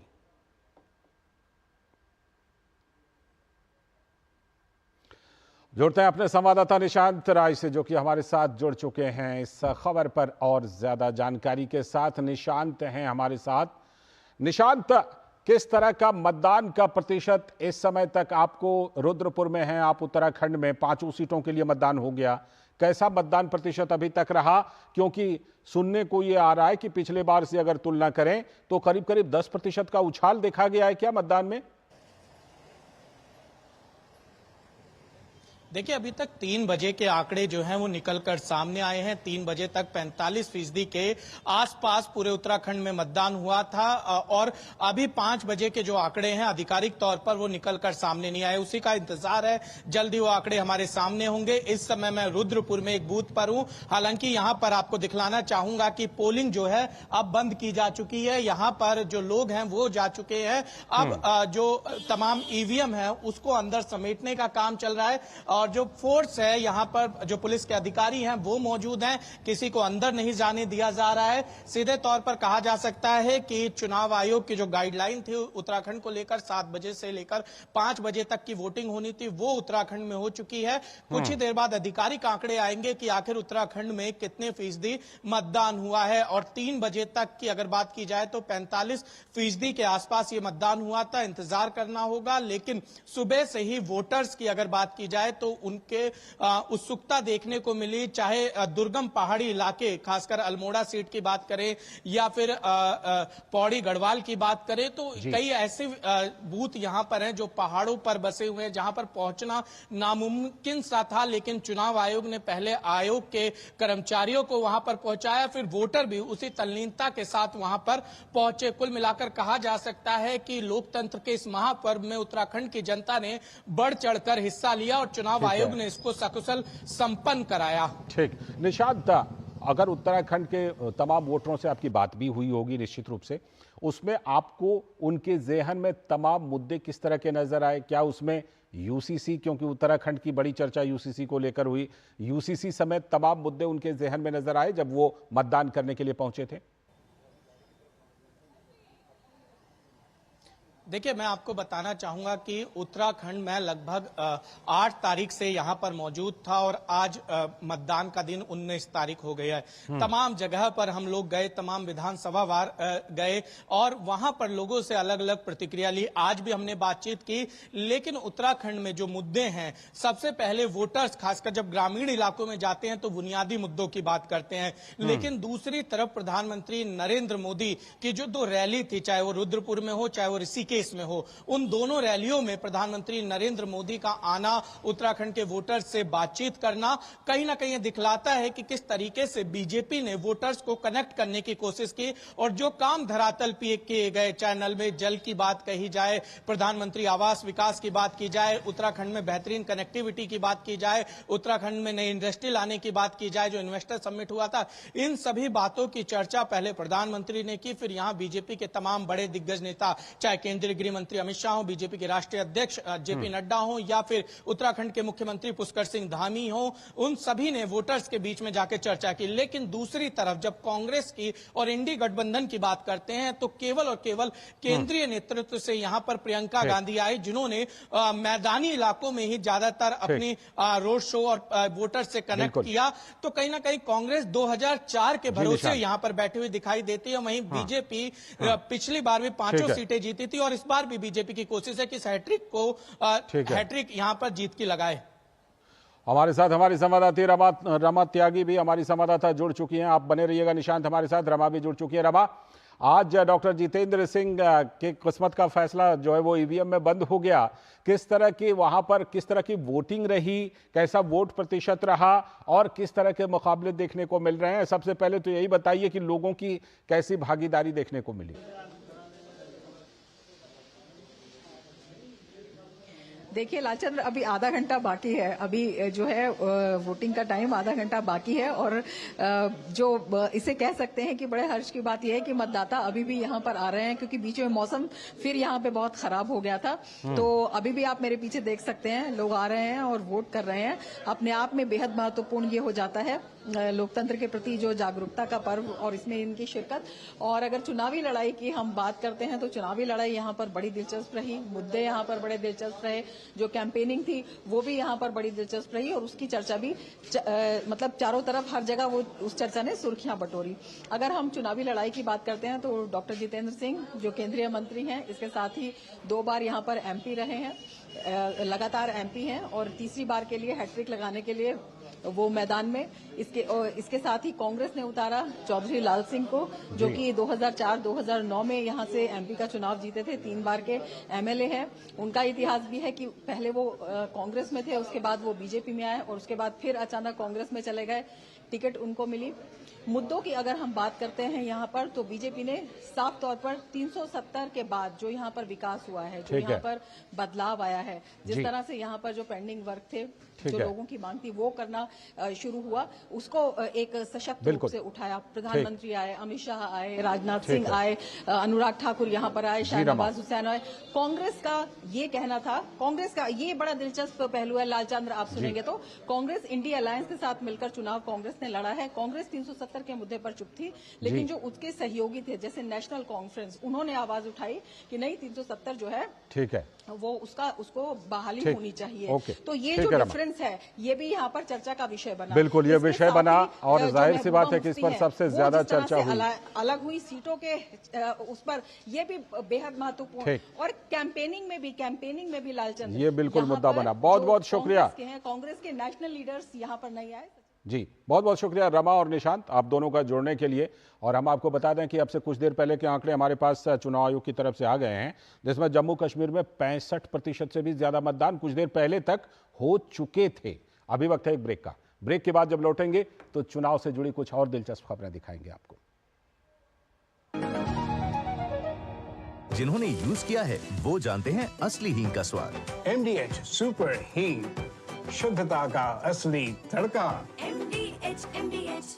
Speaker 1: जुड़ते हैं अपने संवाददाता निशांत राय से, जो कि हमारे साथ जुड़ चुके हैं इस खबर पर और ज्यादा जानकारी के साथ। निशांत हैं हमारे साथ। निशांत, किस तरह का मतदान का प्रतिशत इस समय तक आपको, रुद्रपुर में हैं आप, उत्तराखंड में 5 सीटों के लिए मतदान हो गया, कैसा मतदान प्रतिशत अभी तक रहा? क्योंकि सुनने को ये आ रहा है कि पिछले बार से अगर तुलना करें तो करीब करीब 10% का उछाल देखा गया है क्या मतदान में?
Speaker 16: देखिए, अभी तक 3 बजे के आंकड़े जो हैं वो निकलकर सामने आए हैं। 3 बजे तक 45% के आसपास पूरे उत्तराखंड में मतदान हुआ था और अभी 5 बजे के जो आंकड़े हैं आधिकारिक तौर पर वो निकलकर सामने नहीं आए। उसी का इंतजार है, जल्दी वो आंकड़े हमारे सामने होंगे। इस समय मैं रुद्रपुर में एक बूथ पर हूं। हालांकि यहां पर आपको दिखलाना चाहूंगा कि पोलिंग जो है अब बंद की जा चुकी है। यहां पर जो लोग हैं वो जा चुके हैं। अब जो तमाम ईवीएम है उसको अंदर समेटने का काम चल रहा है और जो फोर्स है यहाँ पर, जो पुलिस के अधिकारी हैं वो मौजूद हैं। किसी को अंदर नहीं जाने दिया जा रहा है। सीधे तौर पर कहा जा सकता है कि चुनाव आयोग की जो गाइडलाइन थी उत्तराखंड को लेकर 7 बजे से लेकर 5 बजे तक की वोटिंग होनी थी, वो उत्तराखंड में हो चुकी है। कुछ ही देर बाद आधिकारिक आंकड़े आएंगे कि आखिर उत्तराखंड में कितने फीसदी मतदान हुआ है। और 3 बजे तक की अगर बात की जाए तो 45% के आसपास ये मतदान हुआ था। इंतजार करना होगा, लेकिन सुबह से ही वोटर्स की अगर बात की जाए तो उनके उत्सुकता देखने को मिली। चाहे दुर्गम पहाड़ी इलाके, खासकर अल्मोड़ा सीट की बात करें या फिर पौड़ी गढ़वाल की बात करें, तो कई ऐसे बूथ यहां पर हैं जो पहाड़ों पर बसे हुए हैं, जहां पर पहुंचना नामुमकिन सा था। लेकिन चुनाव आयोग ने पहले आयोग के कर्मचारियों को वहां पर पहुंचाया, फिर वोटर भी उसी तल्लीनता के साथ वहां पर पहुंचे। कुल मिलाकर कहा जा सकता है कि लोकतंत्र के इस महापर्व में उत्तराखंड की जनता ने बढ़ चढ़कर हिस्सा लिया और चुनाव आयोग ने इसको सकुशल संपन्न कराया। ठीक,
Speaker 1: निशांत, अगर उत्तराखंड के तमाम वोटरों से आपकी बात भी हुई होगी निश्चित रूप से, उसमें आपको उनके ज़हन में तमाम मुद्दे किस तरह के नजर आए? क्या उसमें यूसीसी, क्योंकि उत्तराखंड की बड़ी चर्चा यूसीसी को लेकर हुई, यूसीसी समेत तमाम मुद्दे उनके ज़हन में नजर आए जब वो मतदान करने के लिए पहुंचे थे?
Speaker 16: देखिए, मैं आपको बताना चाहूंगा कि उत्तराखंड में लगभग 8 तारीख से यहां पर मौजूद था और आज मतदान का दिन 19 तारीख हो गया है। तमाम जगह पर हम लोग गए, तमाम विधानसभा वार गए और वहां पर लोगों से अलग अलग प्रतिक्रिया ली। आज भी हमने बातचीत की, लेकिन उत्तराखंड में जो मुद्दे हैं, सबसे पहले वोटर्स खासकर जब ग्रामीण इलाकों में जाते हैं तो बुनियादी मुद्दों की बात करते हैं। लेकिन दूसरी तरफ प्रधानमंत्री नरेंद्र मोदी की जो 2 रैली थी, चाहे वो रुद्रपुर में हो चाहे वो ऋषिकेश में हो, उन दोनों रैलियों में प्रधानमंत्री नरेंद्र मोदी का आना, उत्तराखंड के वोटर्स से बातचीत करना कहीं ना कहीं दिखलाता है कि किस तरीके से बीजेपी ने वोटर्स को कनेक्ट करने की कोशिश की और जो काम धरातल पे किए गए, चाहे नल में जल की बात कही जाए, प्रधानमंत्री आवास विकास की बात की जाए, उत्तराखंड में बेहतरीन कनेक्टिविटी की बात की जाए, उत्तराखंड में नई इंडस्ट्री लाने की बात की जाए, जो इन्वेस्टर समिट हुआ था, इन सभी बातों की चर्चा पहले प्रधानमंत्री ने की। फिर यहां बीजेपी के तमाम बड़े दिग्गज नेता, चाहे केंद्रीय गृह मंत्री अमित शाह हो, बीजेपी के राष्ट्रीय अध्यक्ष जेपी नड्डा हो या फिर उत्तराखंड के मुख्यमंत्री पुष्कर सिंह धामी हो, उन सभी ने वोटर्स के बीच में जाकर चर्चा की। लेकिन दूसरी तरफ जब कांग्रेस की और इंडी गठबंधन की बात करते हैं तो केवल और केवल केंद्रीय नेतृत्व से यहां पर प्रियंका गांधी आई, जिन्होंने मैदानी इलाकों में ही ज्यादातर अपनी रोड शो और वोटर्स से कनेक्ट किया। तो कहीं ना कहीं कांग्रेस 2004 के भरोसे यहां पर बैठी हुई दिखाई देती है। वहीं बीजेपी पिछली बार भी 5 सीटें जीती थी और इस बार भी बीजेपी की कोशिश है कि हैट्रिक यहां पर जीत की लगाए।
Speaker 1: हमारे साथ हमारी संवाददाता रमा त्यागी भी हमारी संवाददाता जुड़ चुकी हैं। आप बने रहिएगा निशांत हमारे साथ। रमा भी जुड़ चुकी है। रमा, आज डॉक्टर जितेंद्र सिंह के किस्मत का फैसला जो है वो ईवीएम में बंद हो गया। किस तरह की वहां पर किस तरह की वोटिंग रही, कैसा वोट प्रतिशत रहा और किस तरह के मुकाबले देखने को मिल रहे हैं? सबसे पहले तो यही बताइए कि लोगों की कैसी भागीदारी देखने को मिली?
Speaker 17: देखिए लालचंद्र, अभी आधा घंटा बाकी है। अभी जो है वोटिंग का टाइम आधा घंटा बाकी है और जो इसे कह सकते हैं कि बड़े हर्ष की बात यह है कि मतदाता अभी भी यहाँ पर आ रहे हैं, क्योंकि बीच में मौसम फिर यहाँ पे बहुत खराब हो गया था। तो अभी भी आप मेरे पीछे देख सकते हैं, लोग आ रहे हैं और वोट कर रहे हैं। अपने आप में बेहद महत्वपूर्ण ये हो जाता है लोकतंत्र के प्रति जो जागरूकता का पर्व और इसमें इनकी शिरकत। और अगर चुनावी लड़ाई की हम बात करते हैं तो चुनावी लड़ाई यहाँ पर बड़ी दिलचस्प रही, मुद्दे यहाँ पर बड़े दिलचस्प रहे, जो कैंपेनिंग थी वो भी यहाँ पर बड़ी दिलचस्प रही और उसकी चर्चा भी मतलब चारों तरफ हर जगह वो उस चर्चा ने सुर्खियां बटोरी। अगर हम चुनावी लड़ाई की बात करते हैं तो डॉक्टर जितेंद्र सिंह जो केंद्रीय मंत्री हैं, इसके साथ ही 2 बार यहाँ पर एमपी रहे हैं, लगातार एमपी हैं और तीसरी बार के लिए हैट्रिक लगाने के लिए वो मैदान में। इसके साथ ही कांग्रेस ने उतारा चौधरी लाल सिंह को, जो कि 2004-2009 में यहाँ से एमपी का चुनाव जीते थे, 3 बार के एमएलए हैं। उनका इतिहास भी है कि पहले वो कांग्रेस में थे, उसके बाद वो बीजेपी में आए और उसके बाद फिर अचानक कांग्रेस में चले गए, टिकट उनको मिली। मुद्दों की अगर हम बात करते हैं यहाँ पर तो बीजेपी ने साफ तौर पर 370 के बाद जो यहाँ पर विकास हुआ है, जो यहाँ पर बदलाव आया है, जिस तरह से यहाँ पर जो पेंडिंग वर्क थे, जो लोगों की मांग थी वो करना शुरू हुआ, उसको एक सशक्त रूप से उठाया। प्रधानमंत्री आए, अमित शाह आए, राजनाथ सिंह आए, अनुराग ठाकुर यहाँ पर आए, शाहनवाज हुसैन आए। कांग्रेस का ये कहना था, कांग्रेस का ये बड़ा दिलचस्प पहलू है लालचंद्र, आप सुनेंगे तो कांग्रेस इंडिया अलायंस के साथ मिलकर चुनाव कांग्रेस ने लड़ा है। कांग्रेस 370 के मुद्दे पर चुप थी, लेकिन जो उसके सहयोगी थे जैसे नेशनल कॉन्फ्रेंस, उन्होंने आवाज उठाई कि नहीं 370 जो है ठीक है वो उसको बहाली होनी चाहिए। तो ये जो डिफरेंस है ये भी यहाँ पर चर्चा का विषय बना।
Speaker 1: बिल्कुल ये विषय बना और जाहिर सी बात है कि इस पर सबसे ज्यादा चर्चा हुई।
Speaker 17: अलग हुई सीटों के उस पर ये भी बेहद महत्वपूर्ण और कैंपेनिंग में भी लालचंद्र
Speaker 1: ये बिल्कुल मुद्दा बना। बहुत बहुत शुक्रिया।
Speaker 17: कांग्रेस के नेशनल लीडर्स यहाँ पर नहीं आए।
Speaker 1: जी बहुत बहुत शुक्रिया रमा और निशांत, आप दोनों का जुड़ने के लिए। और हम आपको बता दें कि अब से कुछ देर पहले के आंकड़े हमारे पास चुनाव आयोग की तरफ से आ गए हैं, जिसमें जम्मू कश्मीर में 65% से भी ज्यादा मतदान कुछ देर पहले तक हो चुके थे। अभी वक्त है एक ब्रेक का। ब्रेक के बाद जब लौटेंगे तो चुनाव से जुड़ी कुछ और दिलचस्प खबरें दिखाएंगे आपको।
Speaker 18: जिन्होंने यूज किया है वो जानते हैं असली हींग का स्वाद।
Speaker 19: MDH सुपर हींग, शुद्धता का असली तड़का।
Speaker 7: MDH।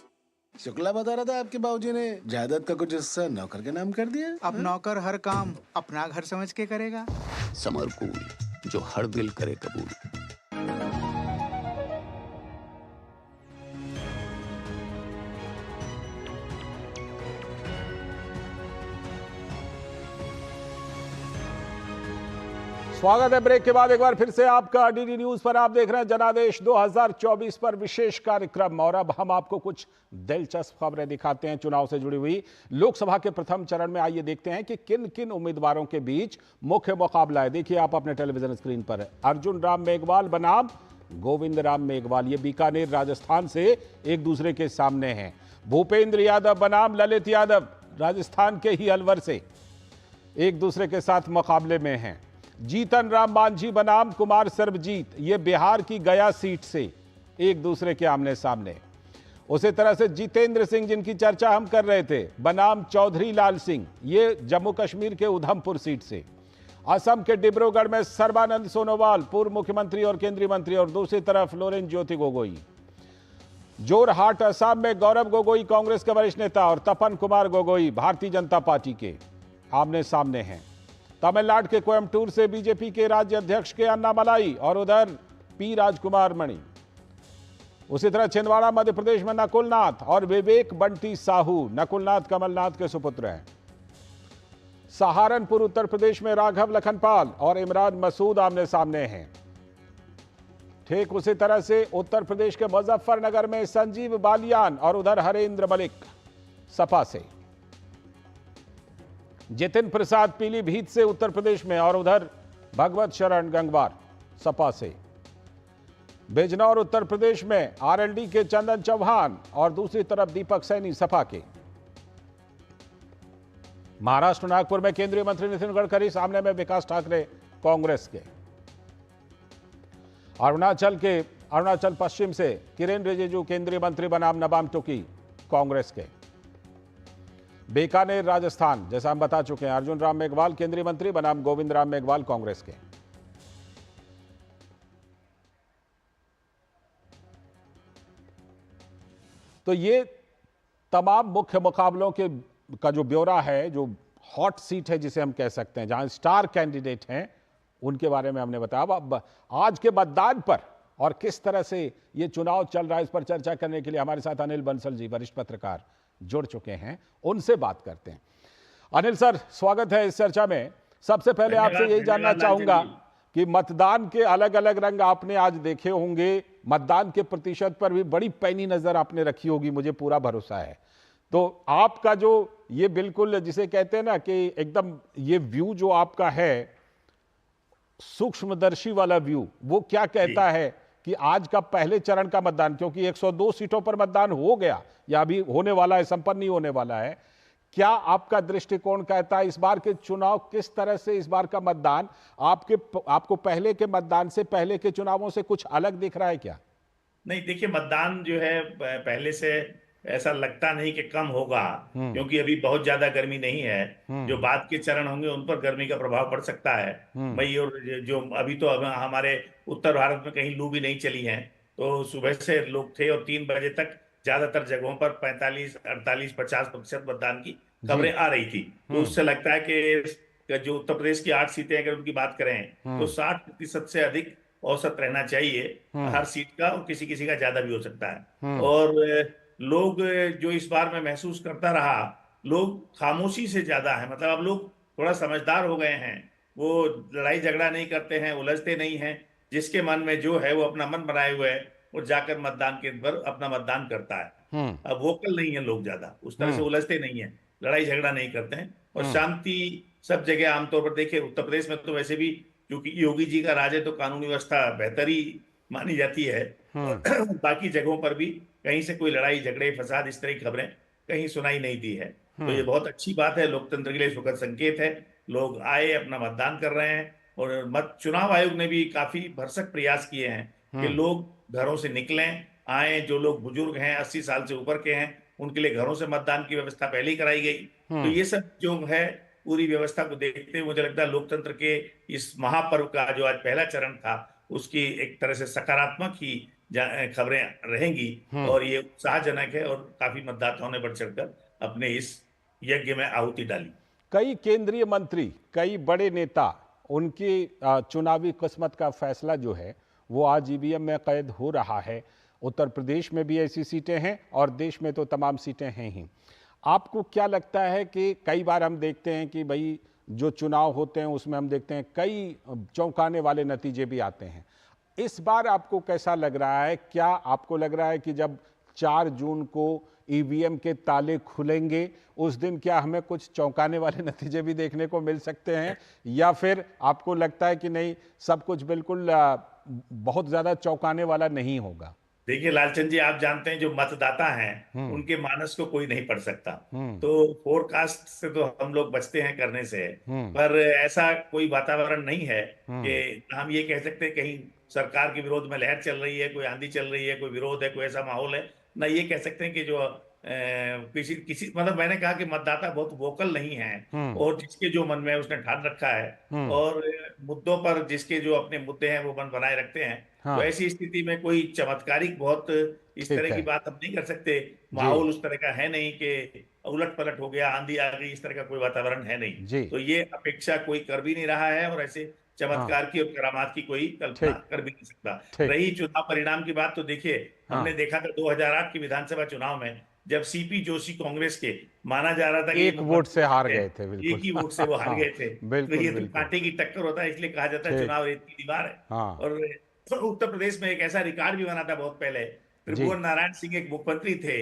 Speaker 7: शुक्ला बता रहा था आपके बाबूजी ने जायदाद का कुछ हिस्सा नौकर के नाम कर दिया।
Speaker 8: अब नौकर हर काम अपना घर समझ के करेगा।
Speaker 9: समरकूल जो हर दिल करे कबूल।
Speaker 1: स्वागत है ब्रेक के बाद एक बार फिर से आपका डीडी न्यूज पर। आप देख रहे हैं जनादेश 2024 पर विशेष कार्यक्रम और अब हम आपको कुछ दिलचस्प खबरें दिखाते हैं चुनाव से जुड़ी हुई। लोकसभा के प्रथम चरण में आइए देखते हैं कि किन किन उम्मीदवारों के बीच मुख्य मुकाबला है। देखिए आप अपने टेलीविजन स्क्रीन पर अर्जुन राम मेघवाल बनाम गोविंद राम मेघवाल, ये बीकानेर राजस्थान से एक दूसरे के सामने हैं। भूपेंद्र यादव बनाम ललित यादव राजस्थान के ही अलवर से एक दूसरे के साथ मुकाबले में हैं। जीतन राम मांझी बनाम कुमार सर्वजीत, ये बिहार की गया सीट से एक दूसरे के आमने सामने। उसी तरह से जितेंद्र सिंह जिनकी चर्चा हम कर रहे थे बनाम चौधरी लाल सिंह, ये जम्मू कश्मीर के उधमपुर सीट से। असम के डिब्रूगढ़ में सर्बानंद सोनोवाल पूर्व मुख्यमंत्री और केंद्रीय मंत्री और दूसरी तरफ लोरेन ज्योति गोगोई। जोरहाट असम में गौरव गोगोई कांग्रेस के वरिष्ठ नेता और तपन कुमार गोगोई भारतीय जनता पार्टी के आमने सामने हैं। तमिलनाडु के कोयम्बटूर से बीजेपी के राज्य अध्यक्ष के अन्नामलाई और उधर पी राजकुमार मणि। उसी तरह छिंदवाड़ा मध्य प्रदेश में नकुलनाथ और विवेक बंटी साहू, नकुलनाथ कमलनाथ के सुपुत्र हैं। सहारनपुर उत्तर प्रदेश में राघव लखनपाल और इमरान मसूद आमने सामने हैं। ठीक उसी तरह से उत्तर प्रदेश के मुजफ्फरनगर में संजीव बालियान और उधर हरेंद्र मलिक सपा से। जितिन प्रसाद पीलीभीत से उत्तर प्रदेश में और उधर भगवत शरण गंगवार सपा से। बिजनौर उत्तर प्रदेश में आरएलडी के चंदन चौहान और दूसरी तरफ दीपक सैनी सपा के। महाराष्ट्र नागपुर में केंद्रीय मंत्री नितिन गडकरी सामने में विकास ठाकरे कांग्रेस के। अरुणाचल पश्चिम से किरेन रिजिजू केंद्रीय मंत्री बनाम नबाम टुकी कांग्रेस के। बीकानेर राजस्थान जैसा हम बता चुके हैं, अर्जुन राम मेघवाल केंद्रीय मंत्री बनाम गोविंद राम मेघवाल कांग्रेस के। तो ये तमाम मुख्य मुकाबलों के का जो ब्यौरा है, जो हॉट सीट है जिसे हम कह सकते हैं, जहां स्टार कैंडिडेट हैं, उनके बारे में हमने बताया। अब आज के मतदान पर और किस तरह से ये चुनाव चल रहा है, इस पर चर्चा करने के लिए हमारे साथ अनिल बंसल जी, वरिष्ठ पत्रकार, जुड़ चुके हैं। उनसे बात करते हैं। अनिल सर, स्वागत है इस चर्चा में। सबसे पहले आपसे यही जानना चाहूंगा कि मतदान के अलग अलग रंग आपने आज देखे होंगे, मतदान के प्रतिशत पर भी बड़ी पैनी नजर आपने रखी होगी, मुझे पूरा भरोसा है। तो आपका जो ये बिल्कुल जिसे कहते हैं ना कि एकदम ये व्यू जो आपका है, सूक्ष्मदर्शी वाला व्यू, वो क्या कहता है कि आज का पहले चरण का मतदान, क्योंकि 102 सीटों पर मतदान हो गया या अभी होने वाला है, संपन्न नहीं होने वाला है, क्या आपका दृष्टिकोण कहता है इस बार के चुनाव, किस तरह से इस बार का मतदान आपको पहले के मतदान से, पहले के चुनावों से कुछ अलग दिख रहा है क्या?
Speaker 20: नहीं, देखिए, मतदान जो है पहले से ऐसा लगता नहीं कि कम होगा, क्योंकि अभी बहुत ज्यादा गर्मी नहीं है। जो बाद के चरण होंगे उन पर गर्मी का प्रभाव पड़ सकता है। मई और जो अभी तो हमारे उत्तर भारत में कहीं लू भी नहीं चली है, तो सुबह से लोग थे और 3 बजे तक ज्यादातर जगहों पर 45, 48, 50% मतदान की खबरें आ रही थी। तो उससे लगता है कि जो उत्तर प्रदेश की 8 सीटें अगर उनकी बात करें तो 60% से अधिक औसत रहना चाहिए हर सीट का, और किसी किसी का ज्यादा भी हो सकता है। और लोग जो इस बार में महसूस करता रहा, लोग खामोशी से ज्यादा है, मतलब अब लोग थोड़ा समझदार हो गए हैं। वो लड़ाई झगड़ा नहीं करते हैं, उलझते नहीं हैं। जिसके मन में जो है वो अपना मन बनाए हुए है और जाकर मतदान केंद्र पर अपना मतदान करता है। अब वोकल नहीं है लोग ज्यादा, उस तरह से उलझते नहीं है, लड़ाई झगड़ा नहीं करते हैं, और शांति सब जगह आमतौर पर। देखिए, उत्तर प्रदेश में तो वैसे भी क्योंकि योगी जी का राज है तो कानूनी व्यवस्था बेहतर ही मानी जाती है। बाकी जगहों पर भी कहीं से कोई लड़ाई झगड़े फसाद इस तरह की खबरें कहीं सुनाई नहीं दी है। तो ये बहुत अच्छी बात है, लोकतंत्र के लिए सुखद संकेत है। लोग आए, अपना मतदान कर रहे हैं, और चुनाव आयोग ने भी काफी भरसक प्रयास किए हैं कि लोग घरों से निकलें, आए। जो लोग बुजुर्ग हैं, 80 साल से ऊपर के हैं, उनके लिए घरों से मतदान की व्यवस्था पहले ही कराई गई। तो ये सब जो है पूरी व्यवस्था को देखते हुए मुझे लगता है लोकतंत्र के इस महापर्व का जो आज पहला चरण था, उसकी एक तरह से सकारात्मक ही खबरें रहेंगी, और ये उत्साहजनक है। और काफी मतदाताओं ने बढ़ चढ़कर अपने इस यज्ञ में आहुति डाली।
Speaker 1: कई केंद्रीय मंत्री, कई बड़े नेता, उनकी चुनावी किस्मत का फैसला जो है वो आज ईवीएम में कैद हो रहा है। उत्तर प्रदेश में भी ऐसी सीटें हैं और देश में तो तमाम सीटें हैं ही। आपको क्या लगता है कि कई बार हम देखते हैं कि भाई जो चुनाव होते हैं उसमें हम देखते हैं कई चौंकाने वाले नतीजे भी आते हैं। इस बार आपको कैसा लग रहा है? क्या आपको लग रहा है कि जब 4 जून को ईवीएम के ताले खुलेंगे उस दिन क्या हमें कुछ चौंकाने वाले नतीजे भी देखने को मिल सकते हैं, या फिर आपको लगता है कि नहीं, सब कुछ बिल्कुल बहुत ज्यादा चौंकाने वाला नहीं होगा?
Speaker 20: देखिए लालचंद जी, आप जानते हैं जो मतदाता हैं उनके मानस को कोई नहीं पढ़ सकता। तो फोरकास्ट से तो हम लोग बचते हैं करने से, पर ऐसा कोई वातावरण नहीं है कि हम ये कह सकते हैं कहीं सरकार के विरोध में लहर चल रही है, कोई आंधी चल रही है, कोई विरोध है, कोई ऐसा माहौल है ना। ये कह सकते हैं कि जो किसी मतलब मैंने कहा कि मतदाता बहुत वोकल नहीं है, और जिसके जो मन में है उसने ठान रखा है, और मुद्दों पर जिसके जो अपने मुद्दे हैं वो मन बनाए रखते हैं। तो ऐसी स्थिति में कोई चमत्कारिक बहुत इस तरह की बात हम नहीं कर सकते। माहौल उस तरह का है नहीं कि उलट पलट हो गया, आंधी आ गई, इस तरह का कोई वातावरण है नहीं। तो ये अपेक्षा कोई कर भी नहीं रहा है, और ऐसे चमत्कार की और करामात की कोई कल्पना कर भी नहीं सकता। रही चुनाव परिणाम की बात, तो देखिए हमने देखा था 2008 के विधानसभा चुनाव में जब सीपी जोशी कांग्रेस के माना जा रहा था कि
Speaker 1: 1 वोट से हार गए थे,
Speaker 20: एक ही वोट से वो हार गए थे। तो ये तो कांटे की टक्कर होता है, इसलिए कहा जाता है चुनाव रेत की दीवार है। और उत्तर प्रदेश में एक ऐसा रिकॉर्ड भी बना था बहुत पहले। त्रिभुवन नारायण सिंह एक मुख्यमंत्री थे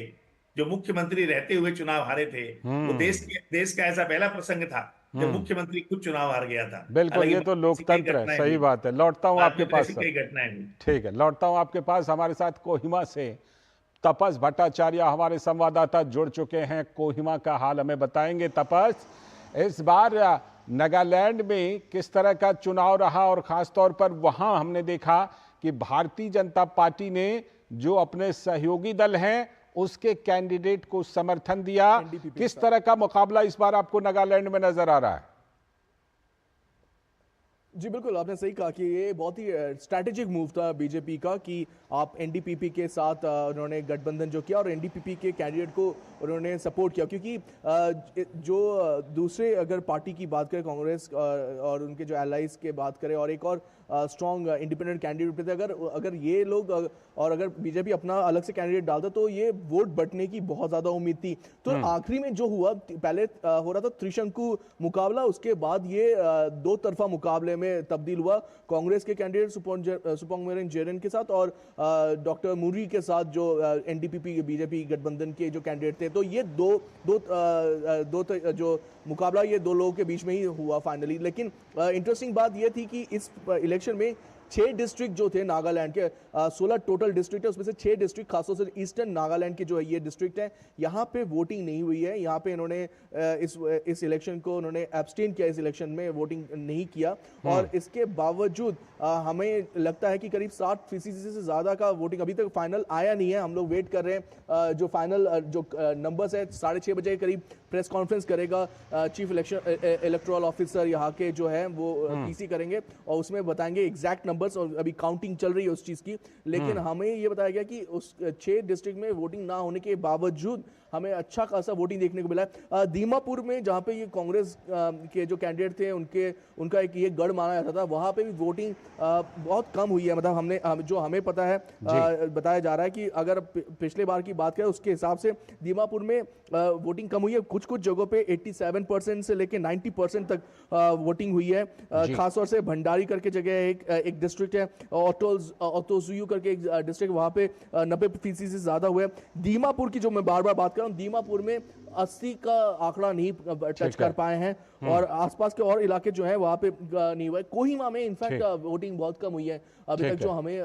Speaker 20: जो मुख्यमंत्री रहते हुए चुनाव हारे थे। वो देश का ऐसा पहला प्रसंग था जब मुख्यमंत्री खुद चुनाव हार गया था।
Speaker 1: बिल्कुल, ये तो लोकतंत्र है, सही बात है। लौटता हूँ आपके पास, ठीक है, लौटता हूँ आपके पास। हमारे साथ कोहिमा से तपस भट्टाचार्य हमारे संवाददाता जुड़ चुके हैं, कोहिमा का हाल हमें बताएंगे। तपस, इस बार नागालैंड में किस तरह का चुनाव रहा, और खास तौर पर वहां हमने देखा कि भारतीय जनता पार्टी ने जो अपने सहयोगी दल हैं उसके कैंडिडेट को समर्थन दिया। किस तरह का मुकाबला इस बार आपको नागालैंड में नजर आ रहा है?
Speaker 21: जी बिल्कुल, आपने सही कहा कि ये बहुत ही स्ट्रैटेजिक मूव था बीजेपी का कि आप एनडीपीपी के साथ उन्होंने गठबंधन जो किया और एनडीपीपी के कैंडिडेट को उन्होंने सपोर्ट किया, क्योंकि जो दूसरे अगर पार्टी की बात करें कांग्रेस और उनके जो एलाइज के बात करें और एक और स्ट्रॉन्ग इंडिपेंडेंट कैंडिडेट थे, अगर ये लोग और अगर बीजेपी अपना अलग से कैंडिडेट डालता तो ये वोट बंटने की बहुत ज्यादा उम्मीद थी। तो आखिरी में जो हुआ, पहले हो रहा था त्रिशंकु मुकाबला, उसके बाद ये दो तरफा मुकाबले में तब्दील हुआ कांग्रेस के कैंडिडेट सुपोंगमेरन जेरन के साथ और डॉक्टर मुरी के साथ जो एनडीपीपी बीजेपी गठबंधन के जो कैंडिडेट थे। तो ये दो जो मुकाबला ये दो लोगों के बीच में ही हुआ फाइनली। लेकिन इंटरेस्टिंग बात ये थी कि इस इलेक्शन में 6 डिस्ट्रिक्ट जो थे नागालैंड के, 16 टोटल डिस्ट्रिक्ट है, उसमें से 6 डिस्ट्रिक्ट खासतौर से ईस्टर्न नागालैंड के जो है ये डिस्ट्रिक्ट है, यहाँ पे वोटिंग नहीं हुई है। यहाँ पे इन्होंने इस इलेक्शन को उन्होंने एब्सटेन किया, इस इलेक्शन में वोटिंग नहीं किया। और इसके बावजूद हमें लगता है कि करीब 60% से ज़्यादा का वोटिंग अभी तक फाइनल आया नहीं है। हम लोग वेट कर रहे हैं जो फाइनल जो नंबर्स है 6:30 बजे के करीब प्रेस कॉन्फ्रेंस करेगा चीफ इलेक्टोरल ऑफिसर यहाँ के जो है वो पीसी करेंगे और उसमें बताएंगे एग्जैक्ट नंबर्स। और अभी काउंटिंग चल रही है उस चीज़ की, लेकिन हमें ये बताया गया कि उस 6 डिस्ट्रिक्ट में वोटिंग ना होने के बावजूद हमें अच्छा खासा वोटिंग देखने को मिला है। दीमापुर में जहाँ पे ये कांग्रेस के जो कैंडिडेट थे उनका एक ये गढ़ माना जाता था, वहाँ पे भी वोटिंग बहुत कम हुई है। मतलब जो हमें पता है बताया जा रहा है कि अगर पिछले बार की बात करें उसके हिसाब से दीमापुर में वोटिंग कम हुई है। कुछ जगहों पे 87% से लेके 90% तक वोटिंग हुई है। खासतौर से भंडारी करके जगह एक डिस्ट्रिक्ट है, ओतोजुयू करके एक डिस्ट्रिक्ट, वहाँ पे 90% से ज्यादा हुआ है। दीमापुर की जो मैं बार बार बात कर रहा हूँ, दीमापुर में 80 का आंकड़ा नहीं टच कर पाए हैं और आसपास के और इलाके जो है वहाँ पे नहीं हुआ है। कोहिमा में इनफैक्ट वोटिंग बहुत कम हुई है अभी तक, जो हमें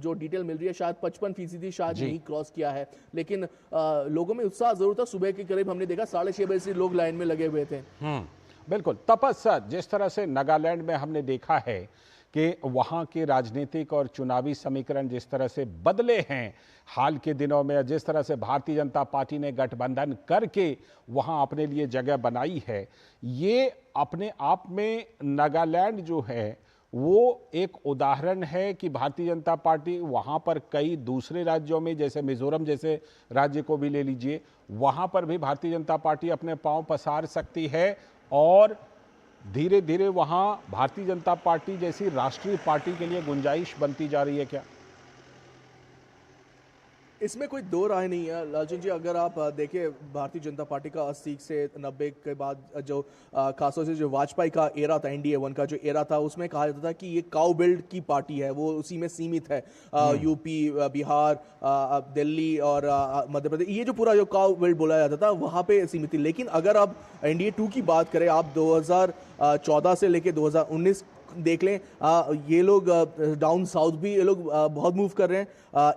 Speaker 21: जो डिटेल मिल रही है शायद 55% शायद नहीं क्रॉस किया है। लेकिन लोगों में उत्साह जरूर था। सुबह के करीब हमने देखा 6:30 बजे से लोग लाइन में लगे हुए थे।
Speaker 1: बिल्कुल तपस्या, जिस तरह से नागालैंड में हमने देखा है कि वहाँ के राजनीतिक और चुनावी समीकरण जिस तरह से बदले हैं हाल के दिनों में, जिस तरह से भारतीय जनता पार्टी ने गठबंधन करके वहाँ अपने लिए जगह बनाई है, ये अपने आप में नागालैंड जो है वो एक उदाहरण है कि भारतीय जनता पार्टी वहाँ पर कई दूसरे राज्यों में, जैसे मिजोरम जैसे राज्य को भी ले लीजिए, वहाँ पर भी भारतीय जनता पार्टी अपने पांव पसार सकती है और धीरे धीरे वहां भारतीय जनता पार्टी जैसी राष्ट्रीय पार्टी के लिए गुंजाइश बनती जा रही है क्या?
Speaker 21: इसमें कोई दो राय नहीं है लालचंद जी। अगर आप देखें भारतीय जनता पार्टी का 80 से 90 के बाद जो खासतौर से जो वाजपेयी का एरा था, NDA 1 का जो एरा था, उसमें कहा जाता था कि ये काउ बेल्ट की पार्टी है, वो उसी में सीमित है। यूपी, बिहार, दिल्ली और मध्य प्रदेश, ये जो पूरा जो काउ बेल्ट बोला जाता था वहाँ पे सीमित थी। लेकिन अगर आप NDA 2 की बात करें, आप 2014 से लेके 2019 देख लें, ये लोग डाउन साउथ भी ये लोग बहुत मूव कर रहे हैं।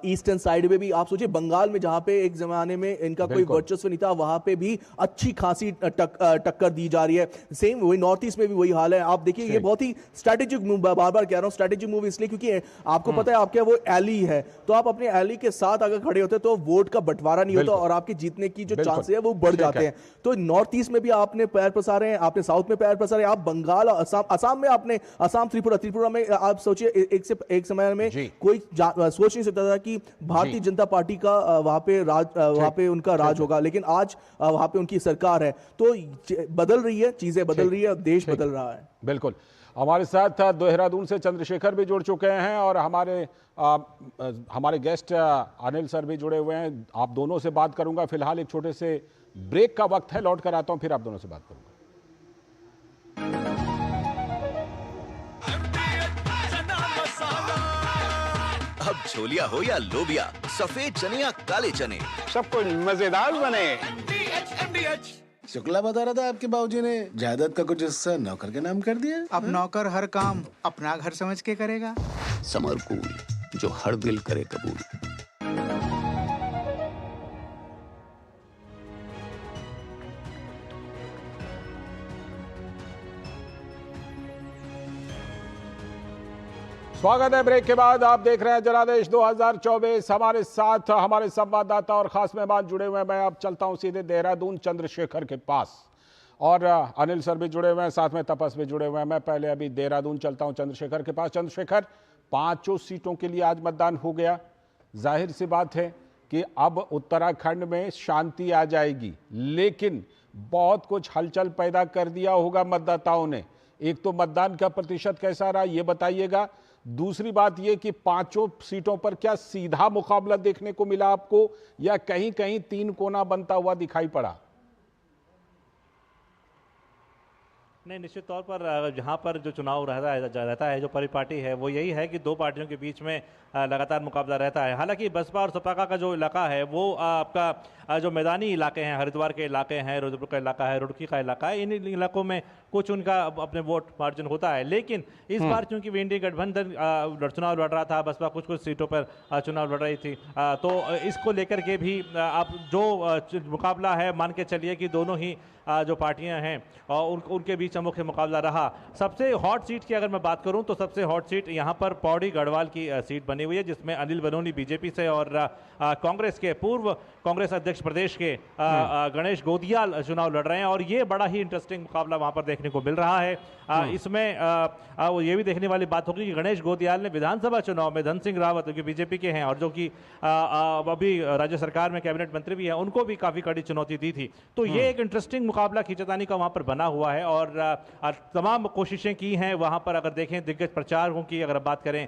Speaker 21: ईस्टर्न साइड में भी आप सोचिए, बंगाल में जहां पे एक जमाने में इनका कोई वर्चस्व नहीं था, वहां पे भी अच्छी खासी टक्कर दी जा रही है। सेम वही नॉर्थ ईस्ट में भी वही हाल है। आप देखिए ये बहुत ही स्ट्रैटेजिक मूव, बार बार कह रहा हूं स्ट्रैटेजिक मूव इसलिए क्योंकि आपको पता है आपके वो एली है, तो आप अपने एली के साथ अगर खड़े होते तो वोट का बंटवारा नहीं होता और आपके जीतने की जो चांसेस है वो बढ़ जाते हैं। तो नॉर्थ ईस्ट में भी आपने पैर पसारे हैं, आपने साउथ में पैर पसारे, आप बंगाल, असम में आपने, असम, त्रिपुरा में आप सोचिए एक समय में कोई सोच नहीं सकता था कि भारतीय जनता पार्टी का वहां पे उनका राज होगा, लेकिन आज वहां पे उनकी सरकार है। तो बदल रही है, चीजें बदल रही है, देश बदल रहा है।
Speaker 1: बिल्कुल। हमारे साथ देहरादून से चंद्रशेखर भी जुड़ चुके हैं और हमारे गेस्ट अनिल सर भी जुड़े हुए हैं। आप दोनों से बात करूंगा। फिलहाल एक छोटे से ब्रेक का वक्त है, लौट कर आता हूं, फिर आप दोनों से बात करूंगा।
Speaker 18: अब छोलिया हो या लोबिया, सफेद चने या काले चने,
Speaker 19: सब कुछ मजेदार बने।
Speaker 7: शुक्ला बता रहा था आपके बाबूजी ने जायदाद का कुछ हिस्सा नौकर के नाम कर दिया।
Speaker 8: अब नौकर हर काम अपना घर समझ के करेगा।
Speaker 9: समरकूल, जो हर दिल करे कबूल।
Speaker 1: स्वागत है ब्रेक के बाद। आप देख रहे हैं जनादेश 2024। हमारे साथ हमारे संवाददाता और खास मेहमान जुड़े हुए हैं। मैं अब चलता हूं सीधे देहरादून चंद्रशेखर के पास और अनिल सर भी जुड़े हुए हैं, साथ में तपस भी जुड़े हुए हैं। मैं पहले अभी देहरादून चलता हूं चंद्रशेखर के पास। चंद्रशेखर, 5 सीटों के लिए आज मतदान हो गया। जाहिर सी बात है कि अब उत्तराखंड में शांति आ जाएगी, लेकिन बहुत कुछ हलचल पैदा कर दिया होगा मतदाताओं ने। एक तो मतदान का प्रतिशत कैसा रहा ये बताइएगा, दूसरी बात ये कि 5 सीटों पर क्या सीधा मुकाबला देखने को मिला आपको, या कहीं कहीं 3 कोना बनता हुआ दिखाई पड़ा?
Speaker 2: नहीं, निश्चित तौर पर जहाँ पर जो चुनाव रहता है जो परिपाटी है वो यही है कि दो पार्टियों के बीच में लगातार मुकाबला रहता है। हालांकि बसपा और सपा का जो इलाका है वो आपका जो मैदानी इलाके हैं, हरिद्वार के इलाके हैं, रुद्रपुर का इलाका है, रुड़की का इलाका है, इन इलाकों में कुछ उनका अपने वोट मार्जिन होता है। लेकिन इस बार चूंकि एनडीए गठबंधन चुनाव लड़ रहा था, बसपा कुछ सीटों पर चुनाव लड़ रही थी, तो इसको लेकर के भी आप जो मुकाबला है मान के चलिए कि दोनों ही जो पार्टियां हैं और उनके बीच मुख्य मुकाबला रहा। सबसे हॉट सीट की अगर मैं बात करूं तो सबसे हॉट सीट यहां पर पौड़ी गढ़वाल की सीट बनी हुई है, जिसमें अनिल बलूनी बीजेपी से और कांग्रेस के पूर्व कांग्रेस अध्यक्ष प्रदेश के गणेश गोदियाल चुनाव लड़ रहे हैं। और ये बड़ा ही इंटरेस्टिंग मुकाबला वहां पर देखने को मिल रहा है। इसमें ये भी देखने वाली बात होगी कि गणेश गोदियाल ने विधानसभा चुनाव में धन सिंह रावत जो कि बीजेपी के हैं और जो कि अभी राज्य सरकार में कैबिनेट मंत्री भी हैं, उनको भी काफी कड़ी चुनौती दी थी। तो ये एक इंटरेस्टिंग मुकाबला खींचतानी का वहां पर बना हुआ है और तमाम कोशिशें की हैं वहां पर। अगर देखें दिग्गज प्रचारकों की अगर बात करें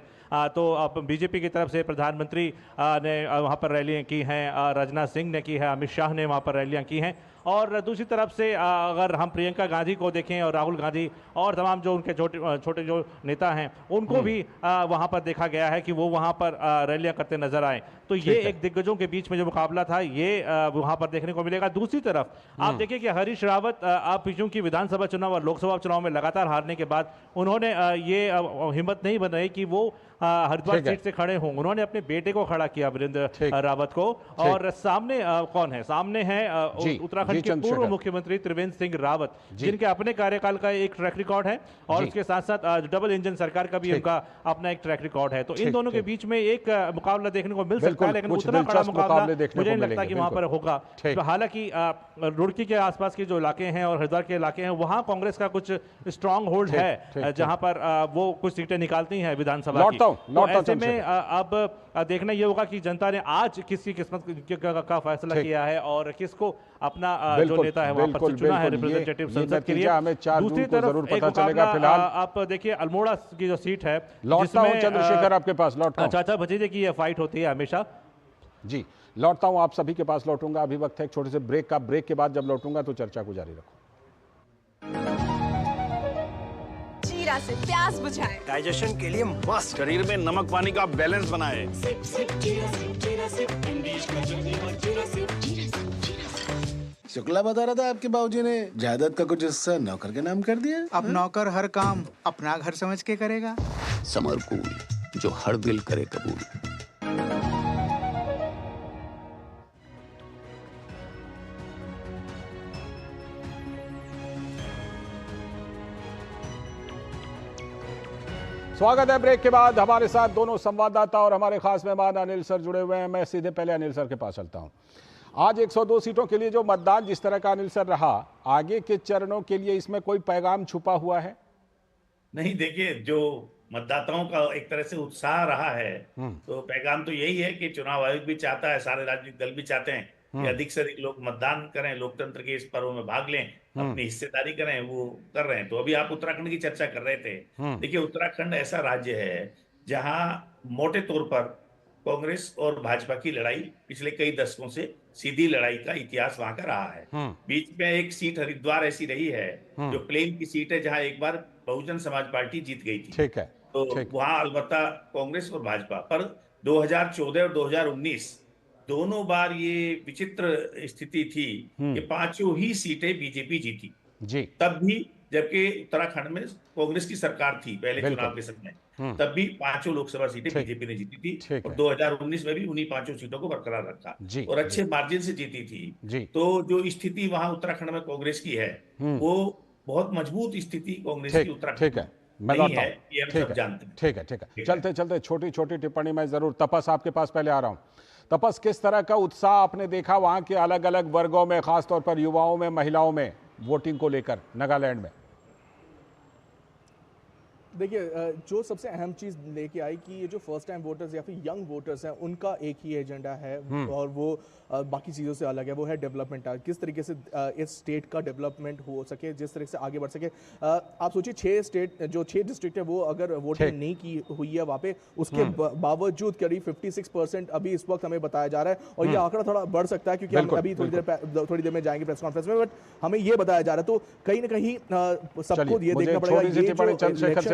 Speaker 2: तो बीजेपी की तरफ से प्रधानमंत्री ने वहां पर रैलियां की हैं, राजनाथ सिंह ने की है, अमित शाह ने वहां पर रैलियां की हैं। और दूसरी तरफ से अगर हम प्रियंका गांधी को देखें और राहुल गांधी और तमाम जो उनके छोटे जो नेता हैं उनको भी वहां पर देखा गया है कि वो वहां पर रैलियां करते नजर आए। तो ये एक दिग्गजों के बीच में जो मुकाबला था ये वहां पर देखने को मिलेगा। दूसरी तरफ आप देखिए कि हरीश रावत आप चूंकि विधानसभा चुनाव और लोकसभा चुनाव में लगातार हारने के बाद उन्होंने ये हिम्मत नहीं बनाई कि वो हरिद्वार सीट से खड़े हों। उन्होंने अपने बेटे को खड़ा किया, वीरेंद्र रावत को। और सामने कौन है? सामने है उत्तराखंड के पूर्व मुख्यमंत्री त्रिवेंद्र सिंह रावत, जिनके अपने कार्यकाल का एक ट्रैक रिकॉर्ड है और उसके साथ साथ डबल इंजन सरकार का भी उनका अपना एक ट्रैक रिकॉर्ड है। तो इन दोनों के बीच में एक मुकाबला देखने को मिल सकता है, लेकिन उतना बड़ा मुकाबला मुझे नहीं लगता कि वहां पर होगा। तो हालांकि रुड़की के आसपास के जो इलाके हैं और हरिद्वार के इलाके हैं वहां कांग्रेस का कुछ स्ट्रांग होल्ड है, जहां पर वो कुछ सीटें निकालती हैं विधानसभा की। तो ऐसे में अब देखना ये होगा कि जनता ने आज किसकी किस्मत का फैसला किया है और किसको अपना जो नेता है वहां पर चुना है रिप्रेजेंटेटिव संसद के लिए। दूसरी तरफ एक मुकाबला आप देखिए अल्मोड़ा की जो सीट है, जिसमें
Speaker 1: चंद्रशेखर आपके पास लौटता हूं।
Speaker 2: चाचा भतीजे की ये फाइट होती है हमेशा।
Speaker 1: जी लौटता हूं, आप सभी के पास लौटूंगा। अभी वक्त है एक छोटे से ब्रेक का। ब्रेक के बाद जब लौटूंगा तो चर्चा को जारी रखूं।
Speaker 22: जीरा से प्यास बुझाएं,
Speaker 23: डाइजेशन के लिए मस्त, शरीर में नमक पानी का बैलेंस बनाए।
Speaker 7: शुक्ला बता रहा था आपके बाबूजी ने जायदाद का कुछ हिस्सा नौकर के नाम कर दिया।
Speaker 8: अब नौकर हर काम अपना घर समझ के करेगा।
Speaker 9: समरकूल, जो हर दिल करे कबूल।
Speaker 1: स्वागत है ब्रेक के बाद। हमारे साथ दोनों संवाददाता और हमारे खास मेहमान अनिल सर जुड़े हुए हैं। मैं सीधे पहले अनिल सर के पास चलता हूं। आज 102 सीटों के लिए जो मतदान जिस तरह का अनिल सर रहा, आगे के चरणों के लिए इसमें कोई पैगाम छुपा हुआ है?
Speaker 20: नहीं, देखिए जो मतदाताओं का एक तरह से उत्साह रहा है, तो पैगाम तो यही है कि चुनाव आयोग भी चाहता है, सारे राजनीतिक दल भी चाहते हैं कि अधिक से अधिक लोग मतदान करें, लोकतंत्र के इस पर्व में भाग लें, अपनी हिस्सेदारी करें, वो कर रहे हैं। तो अभी आप उत्तराखंड की चर्चा कर रहे थे। देखिए उत्तराखंड ऐसा राज्य है जहां मोटे तौर पर कांग्रेस और भाजपा की लड़ाई पिछले कई दशकों से सीधी लड़ाई का इतिहास वहां का रहा है। बीच में एक सीट हरिद्वार ऐसी रही है जो प्लेन की सीट है, जहां एक बार बहुजन समाज पार्टी जीत गई थी।
Speaker 1: ठीक है।
Speaker 20: तो वहां अलबत्ता कांग्रेस और भाजपा पर 2014 और 2019 दोनों बार ये विचित्र स्थिति थी कि 5 ही सीटें बीजेपी जीती
Speaker 1: जी।
Speaker 20: तब भी, जबकि उत्तराखंड में कांग्रेस की सरकार थी पहले चुनाव के समय, तब भी 5 लोकसभा सीटें बीजेपी ने जीती थी और 2019 में भी उन्हीं 5 सीटों को बरकरार रखा और अच्छे मार्जिन से जीती थी। तो जो स्थिति वहां उत्तराखंड में कांग्रेस की है वो बहुत मजबूत स्थिति कांग्रेस की उत्तराखंड
Speaker 1: है। मैं
Speaker 20: नहीं है, ये हम सब जानते हैं।
Speaker 1: ठीक है। चलते चलते छोटी छोटी टिप्पणी मैं जरूर तपस आपके पास पहले आ रहा हूं। तपस, किस तरह का उत्साह आपने देखा वहां के अलग अलग वर्गों में, खासतौर पर युवाओं में, महिलाओं में वोटिंग को लेकर नागालैंड में?
Speaker 21: देखिए, जो सबसे अहम चीज़ लेके आई कि ये जो फर्स्ट टाइम वोटर्स या फिर यंग वोटर्स हैं, उनका एक ही एजेंडा है और वो बाकी चीज़ों से अलग है, वो है डेवलपमेंट। किस तरीके से इस स्टेट का डेवलपमेट हो सके, जिस तरह से आगे बढ़ सके। आप सोचिए 6 डिस्ट्रिक्ट है वो अगर वोटिंग नहीं की हुई है वहाँ पे, उसके बावजूद करीब 56% अभी इस वक्त हमें बताया जा रहा है। और ये आंकड़ा थोड़ा बढ़ सकता है क्योंकि हम अभी थोड़ी देर में जाएंगे प्रेस कॉन्फ्रेंस में, बट हमें ये बताया जा रहा है। तो कहीं ना कहीं सबको ये देखना पड़ेगा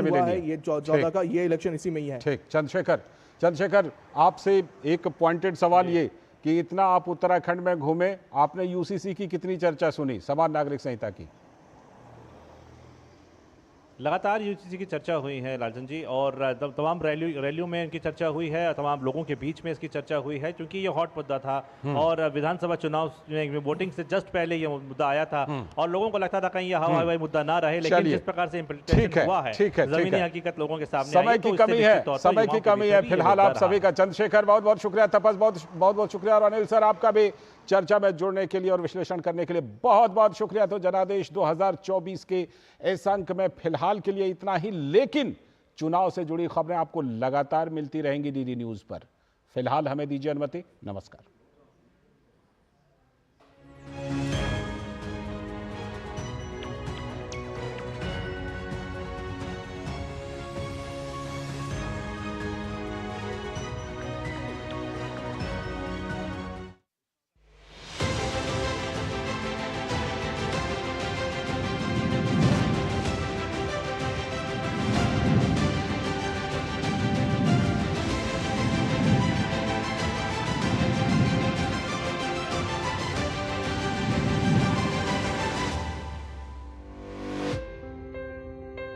Speaker 21: ये 14 का ये इलेक्शन इसी में ही है।
Speaker 1: ठीक, चंद्रशेखर आपसे एक पॉइंटेड सवाल ये कि इतना आप उत्तराखंड में घूमे, आपने यूसीसी की कितनी चर्चा सुनी, समान नागरिक संहिता की?
Speaker 2: लगातार यूसीसी की चर्चा हुई है लालचंद जी, और तमाम रैलियों में इनकी चर्चा हुई है, तमाम लोगों के बीच में इसकी चर्चा हुई है, क्योंकि ये हॉट मुद्दा था और विधानसभा चुनाव में वोटिंग से जस्ट पहले ये मुद्दा आया था और लोगों को लगता था कहीं ये हवाई मुद्दा ना रहे, लेकिन जिस प्रकार से इम्प्लीमेंटेशन हुआ है, जमीनी हकीकत लोगों के सामने
Speaker 1: समय की कमी है फिलहाल आप सभी का। चंद्रशेखर बहुत बहुत शुक्रिया, तपस बहुत बहुत शुक्रिया, और अनिल सर आपका भी चर्चा में जुड़ने के लिए और विश्लेषण करने के लिए बहुत बहुत शुक्रिया। तो जनादेश 2024 के इस अंक में फिलहाल के लिए इतना ही, लेकिन चुनाव से जुड़ी खबरें आपको लगातार मिलती रहेंगी डीडी न्यूज पर। फिलहाल हमें दीजिए अनुमति, नमस्कार।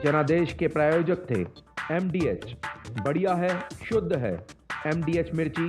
Speaker 3: जनादेश के प्रायोजक थे MDH, बढ़िया है, शुद्ध है। MDH मिर्ची